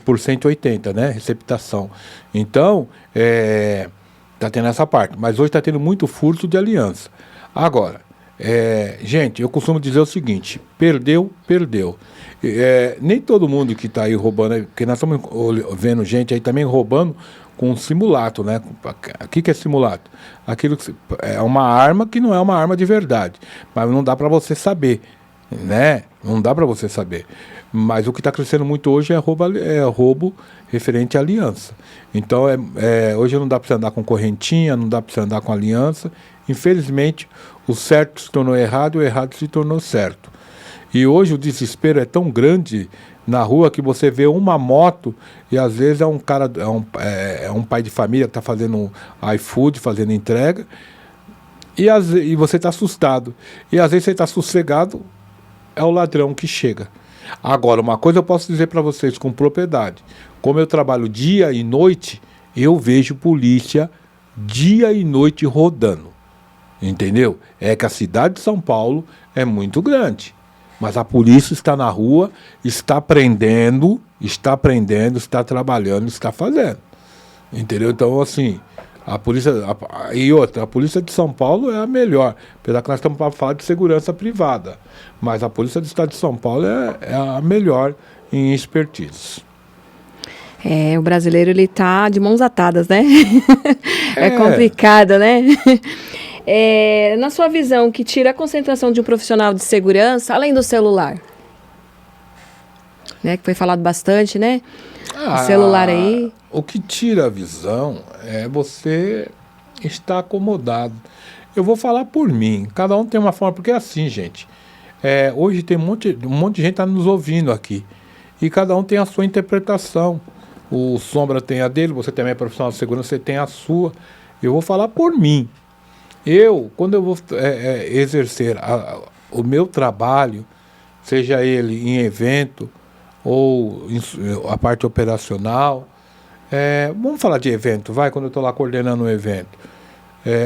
por 180, né? Receptação. Então, está tendo essa parte. Mas hoje está tendo muito furto de aliança. Agora, gente, eu costumo dizer o seguinte: perdeu. Nem todo mundo que está aí roubando, porque nós estamos vendo gente aí também roubando com simulato, né? O que é simulato? Aquilo que é uma arma que não é uma arma de verdade, mas não dá para você saber, né? Não dá para você saber. Mas o que está crescendo muito hoje é roubo referente à aliança. Então, hoje não dá para você andar com correntinha, não dá para você andar com aliança. Infelizmente, o certo se tornou errado e o errado se tornou certo. E hoje o desespero é tão grande na rua que você vê uma moto e às vezes é um cara, é um pai de família que está fazendo iFood, fazendo entrega, e você está assustado. E às vezes você está sossegado, é o ladrão que chega. Agora, uma coisa eu posso dizer para vocês com propriedade: como eu trabalho dia e noite, eu vejo polícia dia e noite rodando. Entendeu? É que a cidade de São Paulo é muito grande, mas a polícia está na rua, está prendendo, está trabalhando, está fazendo. Entendeu? Então, assim, a polícia... a polícia de São Paulo é a melhor, apesar que nós estamos para falar de segurança privada, mas a polícia do estado de São Paulo é a melhor em expertise. O brasileiro, ele tá de mãos atadas, né? É complicado, né? Na sua visão, que tira a concentração de um profissional de segurança, além do celular? Né, que foi falado bastante, né? O celular aí. O que tira a visão é você estar acomodado. Eu vou falar por mim, cada um tem uma forma, porque é assim, gente. Hoje tem um monte de gente tá nos ouvindo aqui, e cada um tem a sua interpretação. O Sombra tem a dele, você também é profissional de segurança, você tem a sua. Eu vou falar por mim. Quando eu vou exercer o meu trabalho, seja ele em evento ou a parte operacional, vamos falar de evento, quando eu estou lá coordenando um evento.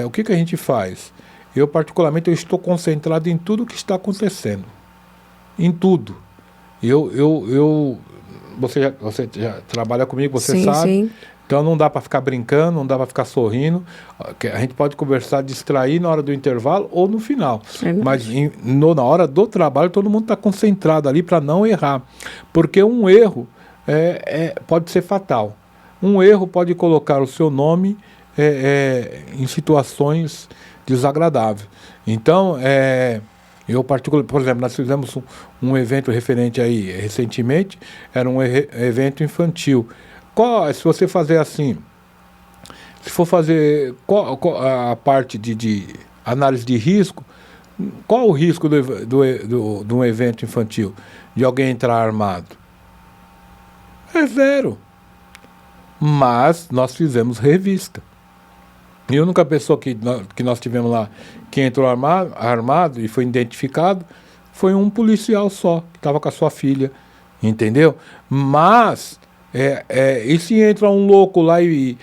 O que a gente faz? Eu, particularmente, eu estou concentrado em tudo que está acontecendo. Em tudo. Você já trabalha comigo, você sim, sabe. Sim. Então não dá para ficar brincando, não dá para ficar sorrindo. A gente pode conversar, distrair na hora do intervalo ou no final. Mas na hora do trabalho todo mundo está concentrado ali para não errar. Porque um erro pode ser fatal. Um erro pode colocar o seu nome em situações desagradáveis. Então, eu particular, por exemplo, nós fizemos um evento referente aí recentemente, era um evento infantil. Se você fazer assim, se for fazer a parte de análise de risco, qual o risco de um evento infantil? De alguém entrar armado? É zero. Mas nós fizemos revista. E a única pessoa que nós tivemos lá que entrou armado e foi identificado foi um policial só, que estava com a sua filha, entendeu? Mas, e se entra um louco lá e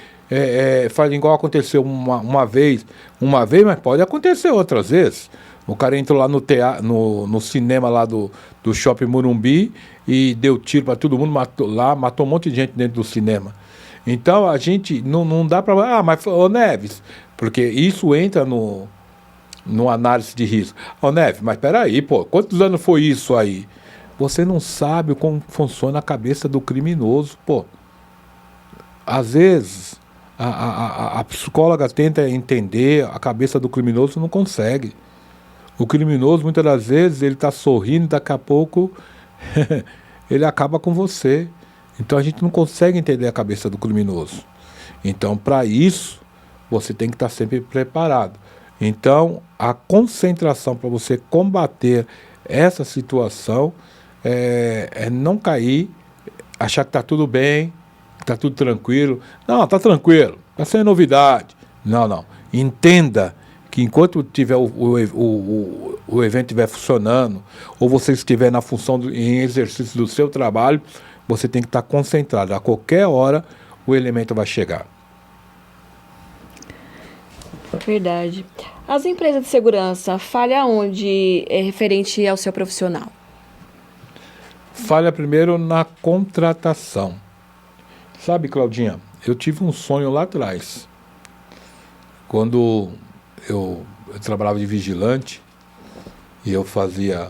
faz igual aconteceu uma vez, mas pode acontecer outras vezes. O cara entrou lá no cinema lá do Shopping Morumbi e deu tiro para todo mundo, matou um monte de gente dentro do cinema. Então, a gente não dá para... mas, Neves, porque isso entra no análise de risco. Neves, mas peraí, quantos anos foi isso aí? Você não sabe como funciona a cabeça do criminoso, Às vezes, a psicóloga tenta entender a cabeça do criminoso, não consegue. O criminoso, muitas das vezes, ele está sorrindo, daqui a pouco, ele acaba com você. Então a gente não consegue entender a cabeça do criminoso. Então, para isso, você tem que estar sempre preparado. Então, a concentração para você combater essa situação é não cair, achar que está tudo bem, que está tudo tranquilo. Não, está tranquilo, está sem novidade. Não. Entenda que enquanto tiver o evento estiver funcionando, ou você estiver na função em exercício do seu trabalho, você tem que estar concentrado. A qualquer hora, o elemento vai chegar. Verdade. As empresas de segurança falham onde é referente ao seu profissional? Falha primeiro na contratação. Sabe, Claudinha, eu tive um sonho lá atrás. Quando eu trabalhava de vigilante e eu fazia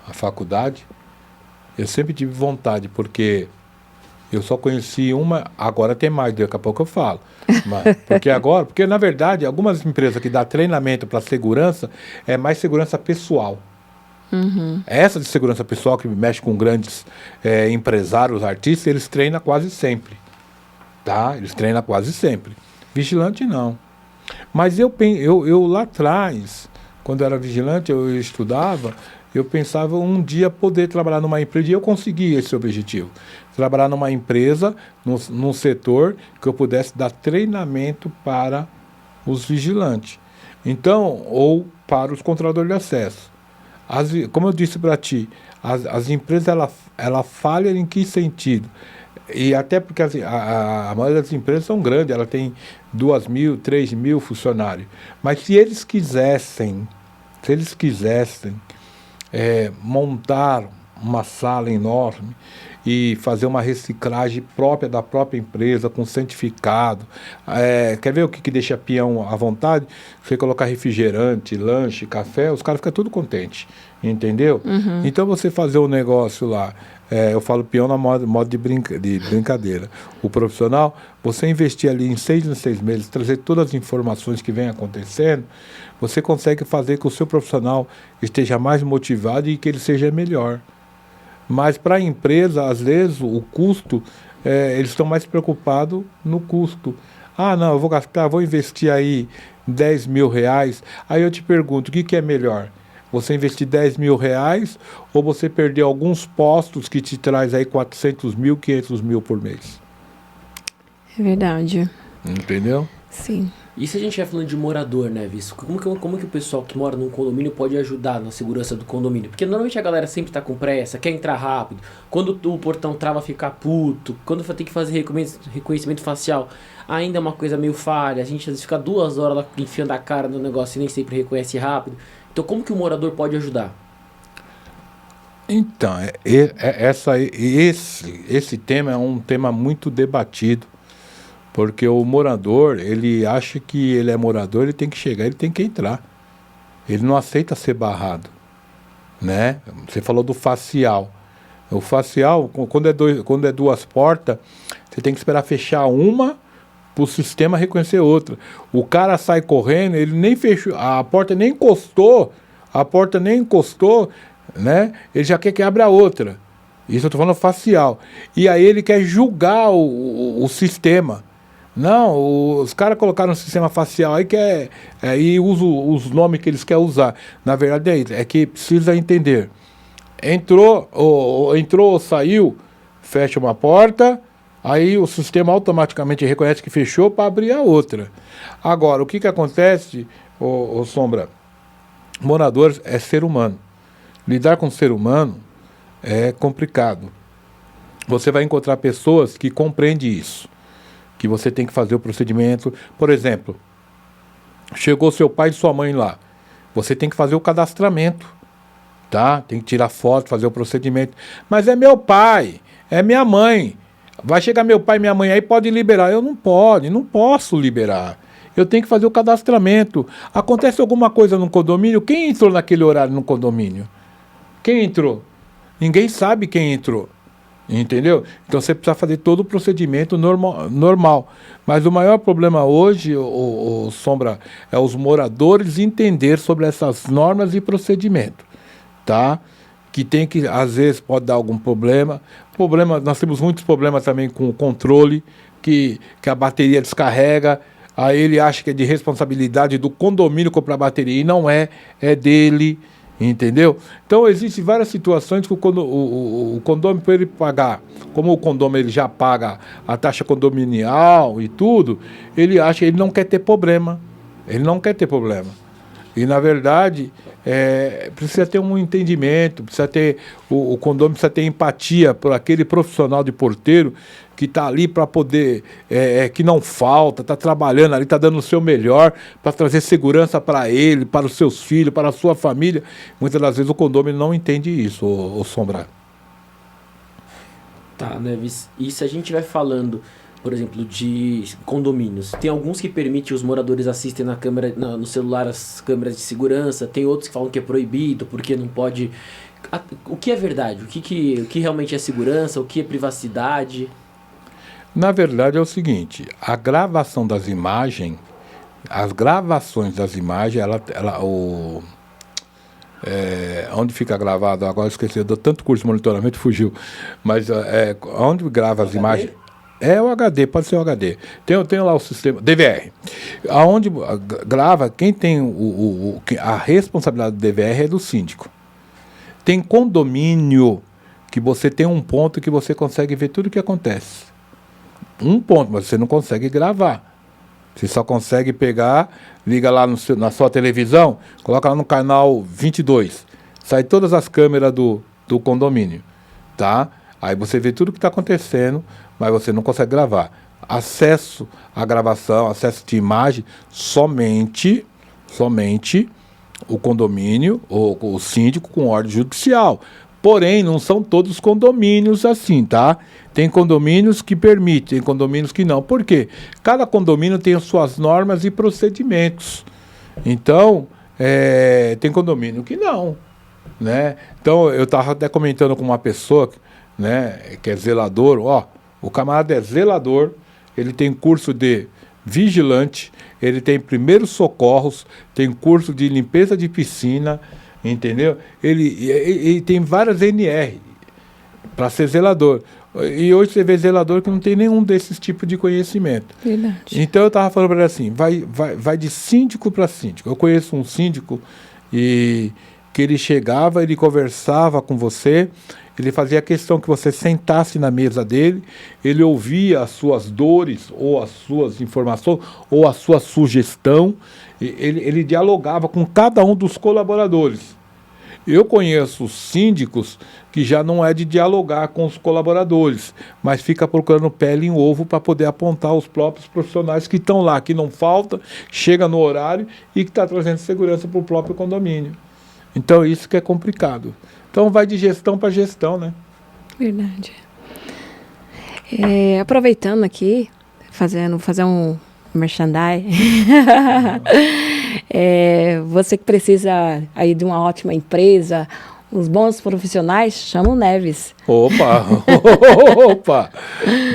a faculdade, eu sempre tive vontade, porque eu só conheci uma, agora tem mais, daqui a pouco eu falo. Porque na verdade, algumas empresas que dão treinamento para segurança, é mais segurança pessoal. Uhum. Essa de segurança pessoal, que mexe com grandes empresários, artistas, eles treinam quase sempre. Tá? Eles treinam quase sempre. Vigilante, não. Mas eu lá atrás, quando eu era vigilante, eu estudava, eu pensava um dia poder trabalhar numa empresa, e eu consegui esse objetivo. Trabalhar numa empresa, num setor que eu pudesse dar treinamento para os vigilantes. Então, ou para os controladores de acesso. Como eu disse para ti, as empresas ela falham em que sentido? E até porque a maioria das empresas são grandes, ela tem 2.000, 3.000 funcionários. Mas se eles quisessem montar uma sala enorme e fazer uma reciclagem própria da própria empresa, com certificado. Quer ver o que deixa peão à vontade? Você colocar refrigerante, lanche, café, os caras ficam tudo contentes, entendeu? Uhum. Então você fazer um negócio lá, eu falo peão na modo de brincadeira. O profissional, você investir ali em 6 meses, trazer todas as informações que vem acontecendo, você consegue fazer que o seu profissional esteja mais motivado e que ele seja melhor. Mas para a empresa, às vezes, o custo, eles estão mais preocupados no custo. Não, eu vou investir aí 10 mil reais. Aí eu te pergunto, o que é melhor? Você investir 10 mil reais ou você perder alguns postos que te traz aí 400 mil, 500 mil por mês? É verdade. Entendeu? Sim. E se a gente estiver falando de morador, né, Visto? Como que o pessoal que mora num condomínio pode ajudar na segurança do condomínio? Porque normalmente a galera sempre tá com pressa, quer entrar rápido. Quando o portão trava, fica puto. Quando tem que fazer reconhecimento facial, ainda é uma coisa meio falha. A gente às vezes fica 2 horas lá enfiando a cara no negócio e nem sempre reconhece rápido. Então como que o morador pode ajudar? Então, esse tema é um tema muito debatido. Porque o morador, ele acha que ele é morador, ele tem que chegar, ele tem que entrar. Ele não aceita ser barrado, né? Você falou do facial. O facial, quando é duas portas, você tem que esperar fechar uma para o sistema reconhecer outra. O cara sai correndo, ele nem fechou, a porta nem encostou, né? Ele já quer que abra a outra. Isso eu estou falando facial. E aí ele quer julgar o sistema. Não, os caras colocaram um sistema facial aí que aí usa os nomes que eles querem usar. Na verdade é isso, é que precisa entender. Entrou ou saiu, fecha uma porta, aí o sistema automaticamente reconhece que fechou para abrir a outra. Agora, o que acontece, Sombra? Moradores é ser humano. Lidar com ser humano é complicado. Você vai encontrar pessoas que compreendem isso, que você tem que fazer o procedimento. Por exemplo, chegou seu pai e sua mãe lá, você tem que fazer o cadastramento, tá? Tem que tirar foto, fazer o procedimento. Mas é meu pai, é minha mãe. Vai chegar meu pai e minha mãe aí, pode liberar. Eu não posso liberar. Eu tenho que fazer o cadastramento. Acontece alguma coisa no condomínio, quem entrou naquele horário no condomínio? Quem entrou? Ninguém sabe quem entrou. Entendeu? Então você precisa fazer todo o procedimento normal. Mas o maior problema hoje, o Sombra, é os moradores entender sobre essas normas e procedimento, tá? Que tem que, às vezes, pode dar algum problema. Nós temos muitos problemas também com o controle, que a bateria descarrega, aí ele acha que é de responsabilidade do condomínio comprar bateria, e não é dele. Entendeu? Então, existem várias situações que o condomínio, para ele pagar, como o condomínio ele já paga a taxa condominial e tudo, ele acha que ele não quer ter problema. Ele não quer ter problema. E, na verdade, precisa ter um entendimento, precisa ter, o condomínio precisa ter empatia por aquele profissional de porteiro que está ali para poder, que não falta, está trabalhando ali, está dando o seu melhor para trazer segurança para ele, para os seus filhos, para a sua família. Muitas das vezes o condomínio não entende isso, o Sombra. Tá, Neves. E se a gente vai falando, por exemplo, de condomínios, tem alguns que permitem os moradores assistem na câmera, no celular as câmeras de segurança, tem outros que falam que é proibido, porque não pode... O que é verdade? O que realmente é segurança? O que é privacidade? Na verdade é o seguinte, as gravações das imagens, onde fica gravado, agora eu esqueci, eu dou tanto curso de monitoramento, fugiu, mas onde grava as imagens... É o HD, pode ser o HD. Tem lá o sistema, DVR. Aonde grava, quem tem a responsabilidade do DVR é do síndico. Tem condomínio que você tem um ponto que você consegue ver tudo o que acontece. Um ponto, mas você não consegue gravar. Você só consegue pegar, liga lá na sua televisão, coloca lá no canal 22. Sai todas as câmeras do condomínio, tá? Aí você vê tudo o que está acontecendo, mas você não consegue gravar. Acesso à gravação, acesso de imagem, somente o condomínio, ou o síndico com ordem judicial. Porém, não são todos os condomínios assim, tá? Tem condomínios que permitem, tem condomínios que não. Por quê? Cada condomínio tem as suas normas e procedimentos. Então, tem condomínio que não, né? Então, eu estava até comentando com uma pessoa, né, que é zelador, o camarada é zelador, ele tem curso de vigilante, ele tem primeiros socorros, tem curso de limpeza de piscina, entendeu? Ele tem várias NR para ser zelador. E hoje você vê zelador que não tem nenhum desses tipos de conhecimento. Verdade. Então eu estava falando para ele assim, vai de síndico para síndico. Eu conheço um síndico que ele chegava, ele conversava com você, ele fazia questão que você sentasse na mesa dele, ele ouvia as suas dores, ou as suas informações, ou a sua sugestão, ele dialogava com cada um dos colaboradores. Eu conheço síndicos que já não é de dialogar com os colaboradores, mas fica procurando pele em ovo para poder apontar os próprios profissionais que estão lá, que não falta, chega no horário e que está trazendo segurança para o próprio condomínio. Então isso que é complicado. Então vai de gestão para gestão, né? Verdade. Aproveitando aqui, fazer um merchandising. Você que precisa aí de uma ótima empresa, uns bons profissionais, chama o Neves. Opa! Opa!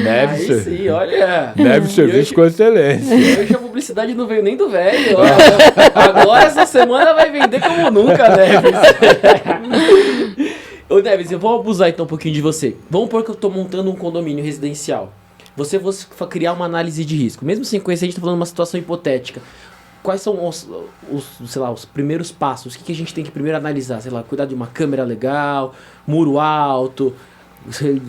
Neves, Aí sim, olha. Neves serviço com excelência. Hoje a publicidade não veio nem do velho. Agora essa semana vai vender como nunca, Neves. Ô, Neves, eu vou abusar então um pouquinho de você. Vamos supor que eu tô montando um condomínio residencial. Você fosse criar uma análise de risco. Mesmo sem conhecer, a gente tá falando de uma situação hipotética. Quais são os primeiros passos? O que a gente tem que primeiro analisar? Sei lá, cuidar de uma câmera legal, muro alto,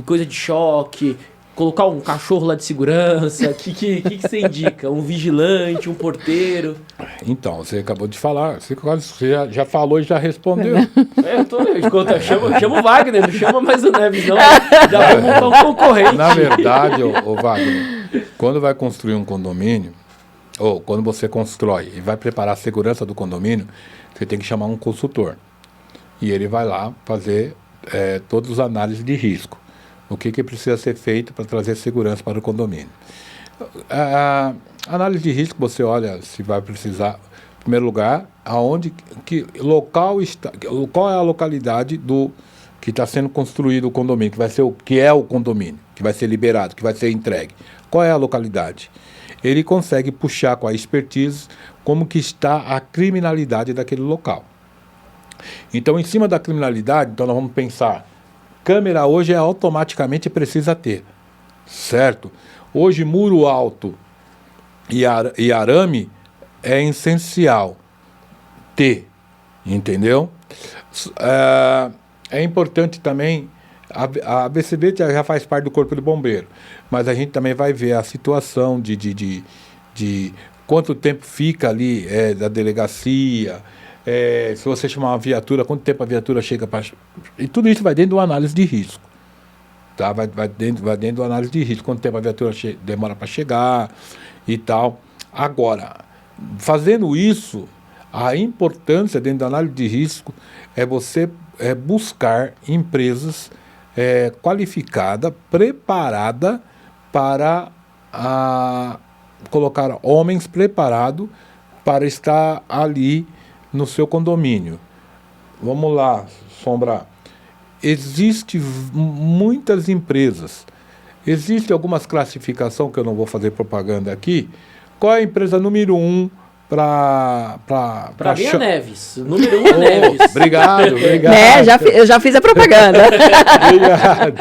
coisa de choque, colocar um cachorro lá de segurança. O que você indica? Um vigilante, um porteiro? Então, você acabou de falar, você já falou e já respondeu. Chama o Wagner, não chama mais o Neves, não. Já vou montar um concorrente. Na verdade, ô Wagner, quando vai construir um condomínio, ou quando você constrói e vai preparar a segurança do condomínio, você tem que chamar um consultor. E ele vai lá fazer todas as análises de risco. O que precisa ser feito para trazer segurança para o condomínio. A análise de risco, você olha se vai precisar, em primeiro lugar, qual é a localidade do que está sendo construído o condomínio, que é o condomínio, que vai ser liberado, que vai ser entregue. Qual é a localidade? Ele consegue puxar com a expertise como que está a criminalidade daquele local. Então, em cima da criminalidade, nós vamos pensar, câmera hoje automaticamente precisa ter, certo? Hoje, muro alto e arame é essencial ter, entendeu? É importante também, a ABCB já faz parte do Corpo de Bombeiro, mas a gente também vai ver a situação de quanto tempo fica ali da delegacia, se você chamar uma viatura, quanto tempo a viatura chega para... E tudo isso vai dentro de uma análise de risco. Tá? Vai dentro de uma análise de risco, quanto tempo a viatura demora para chegar e tal. Agora, fazendo isso, a importância dentro da análise de risco é você buscar empresas qualificadas, preparadas para colocar homens preparados para estar ali no seu condomínio. Vamos lá, Sombra. Existem muitas empresas. Existem algumas classificações que eu não vou fazer propaganda aqui. Qual é a empresa número 1 para mim é Neves. O número 1 é Neves. Obrigado. Eu já fiz a propaganda. Obrigado.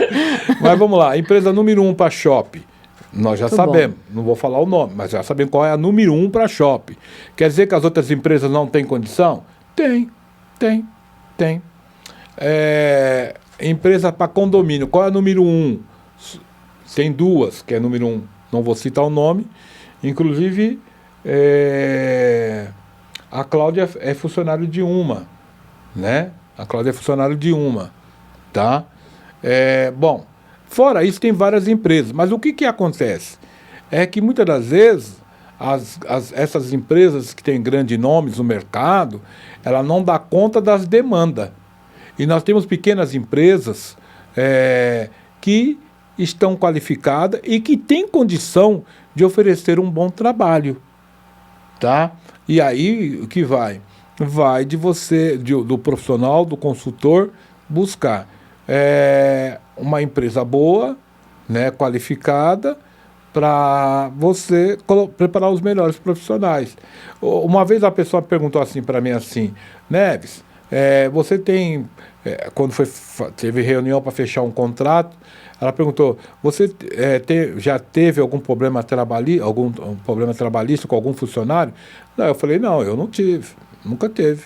Mas vamos lá. Empresa número 1 para shopping. Nós já sabemos. Bom. Não vou falar o nome, mas já sabemos qual é a número 1 para shopping. Quer dizer que as outras empresas não têm condição? Tem. Empresa para condomínio. Qual é a número 1? Tem duas, que é a número 1. Não vou citar o nome. Inclusive... a Cláudia é funcionário de uma, né? A Cláudia é funcionário de uma, tá? Bom, fora isso tem várias empresas, mas o que acontece? É que muitas das vezes essas empresas que têm grandes nomes no mercado, ela não dá conta das demandas. E nós temos pequenas empresas que estão qualificadas e que têm condição de oferecer um bom trabalho. Tá? E aí o que vai? Vai de você, do profissional, do consultor, buscar uma empresa boa, né, qualificada, para você preparar os melhores profissionais. Uma vez a pessoa perguntou assim para mim assim, Neves, você tem, quando teve reunião para fechar um contrato, ela perguntou, você já teve algum problema trabalhista com algum funcionário? Não, eu falei, não, eu não tive, nunca teve.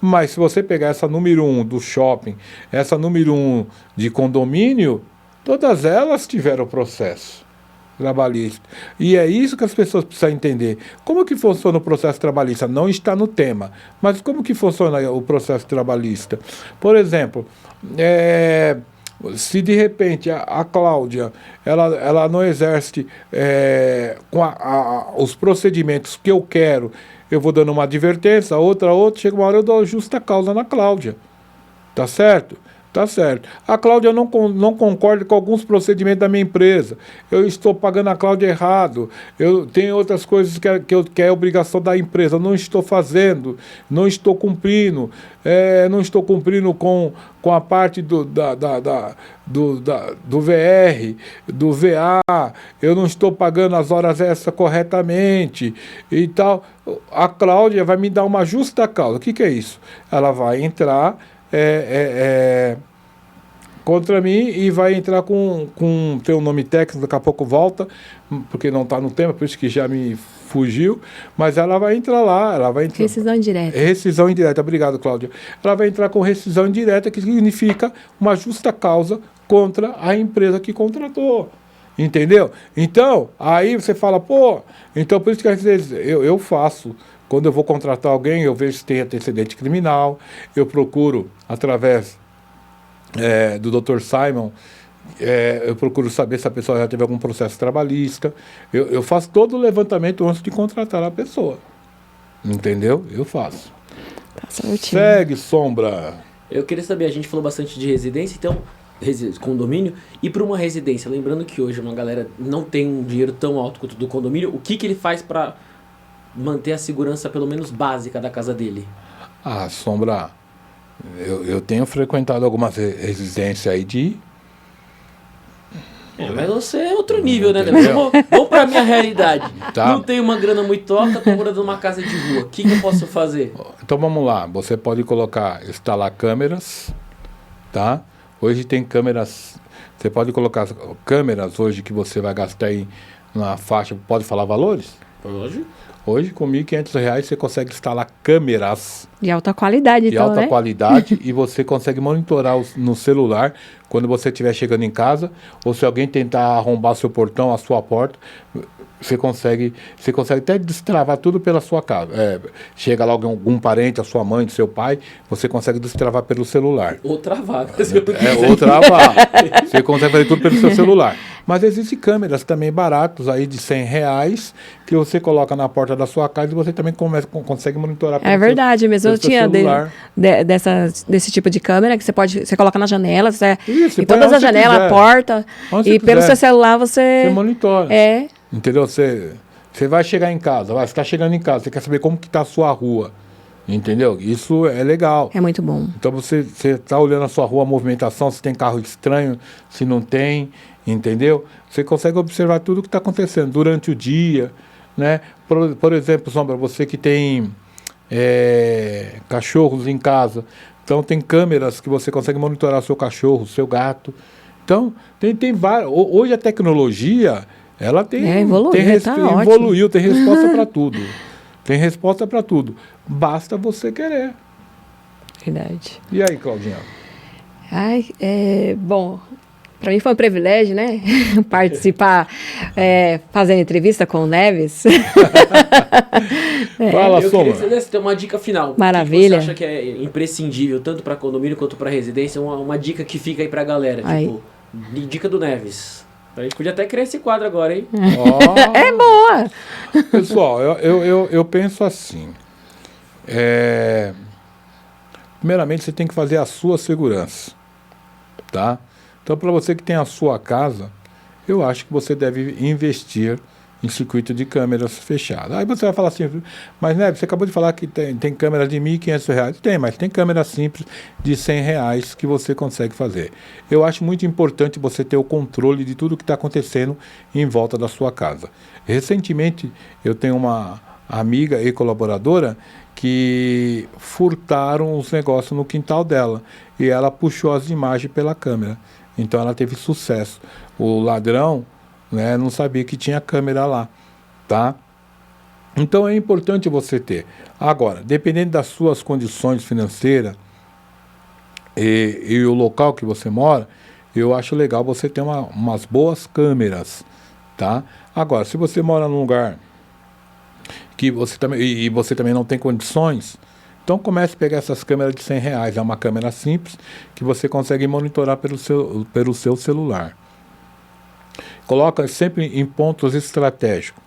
Mas se você pegar essa número 1 do shopping, essa número 1 de condomínio, todas elas tiveram processo trabalhista. E é isso que as pessoas precisam entender. Como que funciona o processo trabalhista? Não está no tema, mas como que funciona o processo trabalhista? Por exemplo, se de repente a Cláudia ela não exerce com os procedimentos que eu quero, eu vou dando uma advertência, outra, chega uma hora eu dou justa causa na Cláudia. Tá certo? Tá certo. A Cláudia não concorda com alguns procedimentos da minha empresa. Eu estou pagando a Cláudia errado. Eu tenho outras coisas que é obrigação da empresa. Não estou fazendo, não estou cumprindo. Não estou cumprindo com a parte do VR, do VA. Eu não estou pagando as horas extras corretamente e tal. A Cláudia vai me dar uma justa causa. O que é isso? Ela vai entrar contra mim e vai entrar com tem um nome técnico, daqui a pouco volta, porque não está no tema, por isso que já me fugiu, mas ela vai entrar lá, ela vai entrar... Rescisão indireta. Rescisão indireta, obrigado, Cláudia. Ela vai entrar com rescisão indireta, que significa uma justa causa contra a empresa que contratou. Entendeu? Então, aí você fala, então por isso que às vezes eu faço. Quando eu vou contratar alguém, eu vejo se tem antecedente criminal, eu procuro, através do Dr. Simon, eu procuro saber se a pessoa já teve algum processo trabalhista. Eu faço todo o levantamento antes de contratar a pessoa. Entendeu? Eu faço. Tá certinho. Segue, Sombra. Eu queria saber, a gente falou bastante de residência, então, condomínio, e para uma residência, lembrando que hoje uma galera não tem um dinheiro tão alto quanto do condomínio, o que ele faz para manter a segurança, pelo menos básica, da casa dele? Sombra, eu tenho frequentado algumas residências aí de... Mas você é outro nível, né? Vamos para a minha realidade. Tá. Não tenho uma grana muito alta, estou morando numa casa de rua. O que eu posso fazer? Então vamos lá, você pode instalar câmeras, tá? Hoje tem câmeras, você pode colocar câmeras hoje que você vai gastar aí na faixa, pode falar valores? Pode. Hoje, com R$ 1.500, você consegue instalar câmeras De alta qualidade, de então, alta né? qualidade e você consegue monitorar no celular quando você estiver chegando em casa ou se alguém tentar arrombar seu portão, a sua porta, você consegue até destravar tudo pela sua casa. Chega lá algum parente, a sua mãe, seu pai, você consegue destravar pelo celular. Ou travar. Ou travar. Você consegue fazer tudo pelo seu celular. Mas existem câmeras também baratas aí de R$100 que você coloca na porta da sua casa e você também consegue monitorar É verdade mesmo. Eu tinha celular. desse tipo de câmera que você coloca na janela, Isso, em põe todas onde as você janelas, quiser. a porta. Onde E você pelo quiser. seu celular você... Você monitora. É. Entendeu? Você vai chegar em casa, você está chegando em casa, você quer saber como que está a sua rua. Entendeu? Isso é legal. É muito bom. Então você está olhando a sua rua, a movimentação, se tem carro estranho, se não tem, entendeu? Você consegue observar tudo o que está acontecendo durante o dia, né? Por exemplo, Sombra, você que tem cachorros em casa, então tem câmeras que você consegue monitorar seu cachorro, seu gato. Então, tem várias. Hoje a tecnologia, ela evoluiu, tá evoluiu, tem resposta para tudo. Tem resposta para tudo. Basta você querer. Verdade. E aí, Claudinha? Ai, bom, para mim foi um privilégio, né? Participar, fazendo entrevista com o Neves. Fala, Eu Sombra. queria ter uma dica final. Maravilha. O que você acha que é imprescindível, tanto para condomínio quanto para residência? Uma dica que fica aí para a galera. Aí. Tipo, dica do Neves. A gente podia até criar esse quadro agora, hein? É boa! Pessoal, eu penso assim. Primeiramente, você tem que fazer a sua segurança. Tá? Então, para você que tem a sua casa, eu acho que você deve investir em circuito de câmeras fechadas. Aí você vai falar assim, mas né, você acabou de falar que tem câmera de R$ 1.500. Tem, mas tem câmera simples de R$100 que você consegue fazer. Eu acho muito importante você ter o controle de tudo que está acontecendo em volta da sua casa. Recentemente, eu tenho uma amiga e colaboradora que furtaram os negócios no quintal dela e ela puxou as imagens pela câmera. Então ela teve sucesso. O ladrão, né, não sabia que tinha câmera lá, tá? Então é importante você ter. Agora, dependendo das suas condições financeiras e o local que você mora, eu acho legal você ter umas boas câmeras, tá? Agora, se você mora num lugar que você também não tem condições, então comece a pegar essas câmeras de R$100. É uma câmera simples que você consegue monitorar pelo seu celular. Coloca sempre em pontos estratégicos,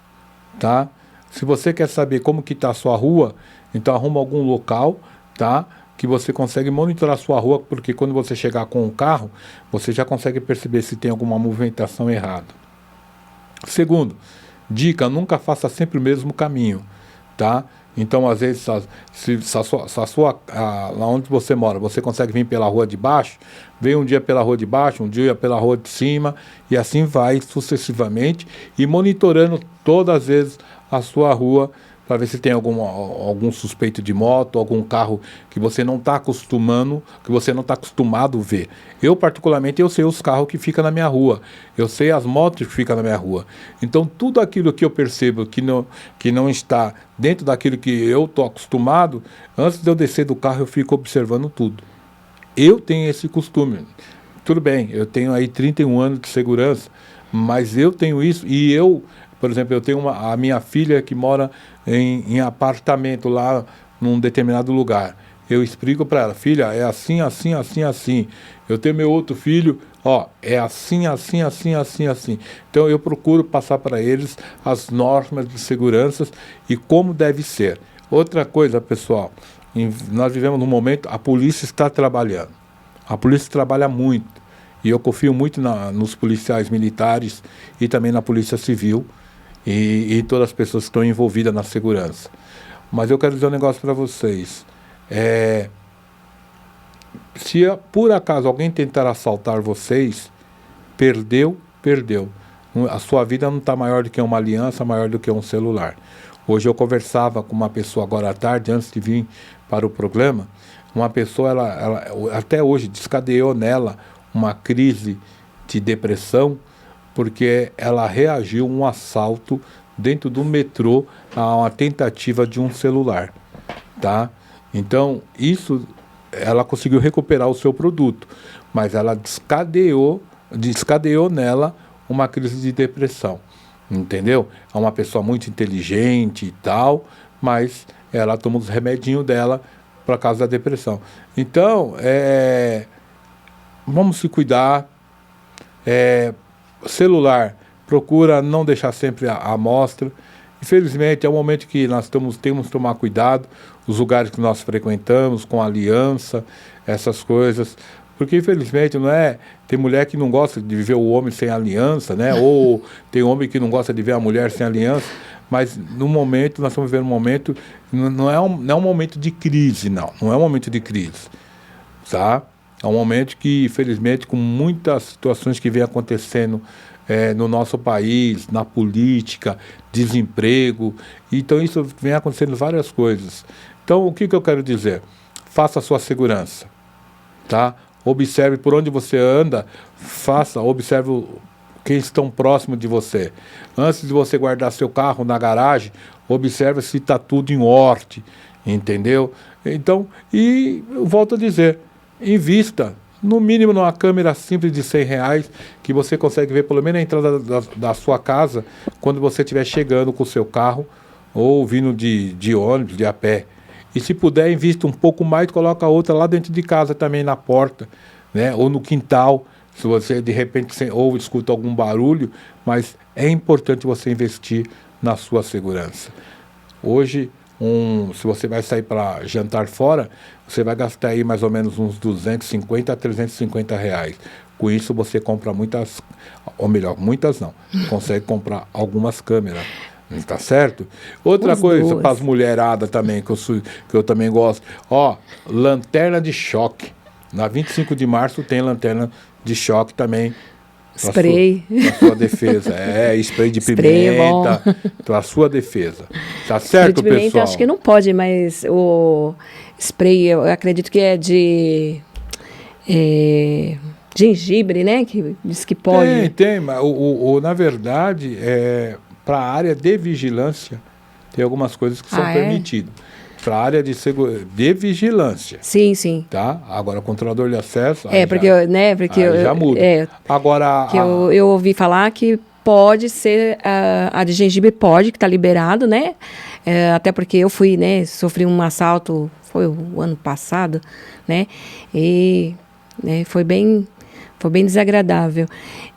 tá? Se você quer saber como que está a sua rua, então arruma algum local, tá? que você consegue monitorar a sua rua, porque quando você chegar com o carro, você já consegue perceber se tem alguma movimentação errada. Segundo, dica, nunca faça sempre o mesmo caminho, tá? Então, às vezes, lá onde você mora, você consegue vir pela rua de baixo, vem um dia pela rua de baixo, um dia pela rua de cima, e assim vai sucessivamente, e monitorando todas as vezes a sua rua, para ver se tem algum suspeito de moto, algum carro que você não está acostumado a ver. Eu, particularmente, eu sei os carros que ficam na minha rua, eu sei as motos que ficam na minha rua. Então, tudo aquilo que eu percebo que não está dentro daquilo que eu estou acostumado, antes de eu descer do carro, eu fico observando tudo. Eu tenho esse costume. Tudo bem, eu tenho aí 31 anos de segurança, mas eu tenho isso e eu... Por exemplo, eu tenho a minha filha que mora em apartamento lá num determinado lugar. Eu explico para ela, filha, é assim, assim, assim, assim. Eu tenho meu outro filho, é assim, assim, assim, assim, assim. Então eu procuro passar para eles as normas de segurança e como deve ser. Outra coisa, pessoal, nós vivemos num momento, a polícia está trabalhando. A polícia trabalha muito. E eu confio muito nos policiais militares e também na polícia civil. E todas as pessoas que estão envolvidas na segurança. Mas eu quero dizer um negócio para vocês. Se por acaso alguém tentar assaltar vocês, perdeu. A sua vida não está maior do que uma aliança, maior do que um celular. Hoje eu conversava com uma pessoa agora à tarde, antes de vir para o programa. Uma pessoa, ela até hoje, descadeou nela uma crise de depressão, porque ela reagiu a um assalto dentro do metrô a uma tentativa de um celular, tá? Então, ela conseguiu recuperar o seu produto, mas ela descadeou nela uma crise de depressão, entendeu? É uma pessoa muito inteligente e tal, mas ela toma os remedinhos dela por causa da depressão. Então, vamos se cuidar, celular, procura não deixar sempre à mostra. Infelizmente, é um momento que nós temos que tomar cuidado, os lugares que nós frequentamos, com aliança, essas coisas. Porque, infelizmente, tem mulher que não gosta de ver o homem sem aliança, né? Ou tem homem que não gosta de ver a mulher sem aliança. Mas, no momento, nós estamos vivendo um momento, não é um momento de crise, não é um momento de crise, tá? É um momento que, infelizmente, com muitas situações que vem acontecendo no nosso país, na política, desemprego, então isso vem acontecendo várias coisas. Então, o que eu quero dizer? Faça a sua segurança, tá? Observe por onde você anda, observe quem estão próximo de você. Antes de você guardar seu carro na garagem, observe se está tudo em ordem, entendeu? Então, e eu volto a dizer, invista, no mínimo, numa câmera simples de R$100, que você consegue ver pelo menos a entrada da sua casa, quando você estiver chegando com o seu carro, ou vindo de ônibus, de a pé. E se puder, invista um pouco mais, coloca outra lá dentro de casa também, na porta, né? Ou no quintal, se você de repente ouve, escuta algum barulho, mas é importante você investir na sua segurança. Hoje, se você vai sair para jantar fora, você vai gastar aí mais ou menos uns R$250 a R$350. Com isso você compra muitas não, consegue comprar algumas câmeras, tá certo? Outra coisa para as mulheradas também, que eu também gosto, lanterna de choque. Na 25 de março tem lanterna de choque também. Spray. Para sua defesa. Spray de pimenta. Para a sua defesa. Tá certo, spray de pimenta, pessoal? acho que não pode, mas o spray, eu acredito que é de gengibre, né? Que diz que pode. Tem. Mas na verdade, para a área de vigilância, tem algumas coisas que são permitidas. Para a área de vigilância. Sim. Tá? Agora, controlador de acesso... porque já muda. Agora... Eu ouvi falar que pode ser... A de gengibre pode, que está liberado, né? Até porque eu fui, né? Sofri um assalto, foi o ano passado, né? E foi bem desagradável.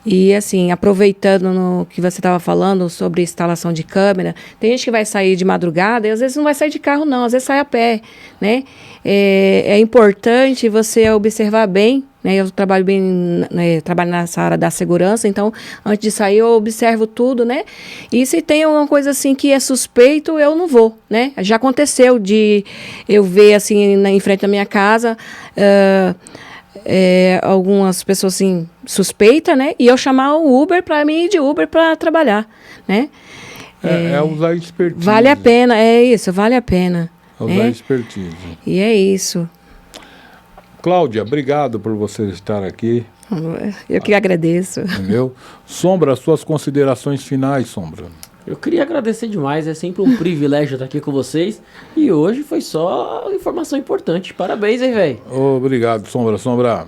E assim, aproveitando no que você estava falando sobre instalação de câmera, tem gente que vai sair de madrugada e às vezes não vai sair de carro não, às vezes sai a pé, né? É importante você observar bem, né? Eu trabalho bem, né, trabalho nessa área da segurança, então antes de sair eu observo tudo, né? E se tem alguma coisa assim que é suspeito, eu não vou, né? Já aconteceu de eu ver assim em frente à minha casa algumas pessoas assim suspeitas, né? E eu chamar o Uber para mim ir de Uber para trabalhar, né? Usar expertise. Vale a pena, vale a pena. Usar expertise. E é isso. Cláudia, obrigado por você estar aqui. Eu que agradeço. Entendeu? Sombra, suas considerações finais, Sombra. Eu queria agradecer demais, é sempre um privilégio estar aqui com vocês. E hoje foi só informação importante. Parabéns, hein, velho? Obrigado, Sombra. Sombra,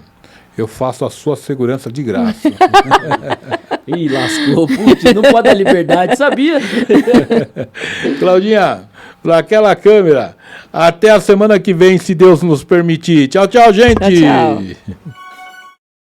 eu faço a sua segurança de graça. Ih, lascou. Putz, não pode dar liberdade, sabia? Claudinha, para aquela câmera, até a semana que vem, se Deus nos permitir. Tchau, tchau, gente. Tchau, tchau.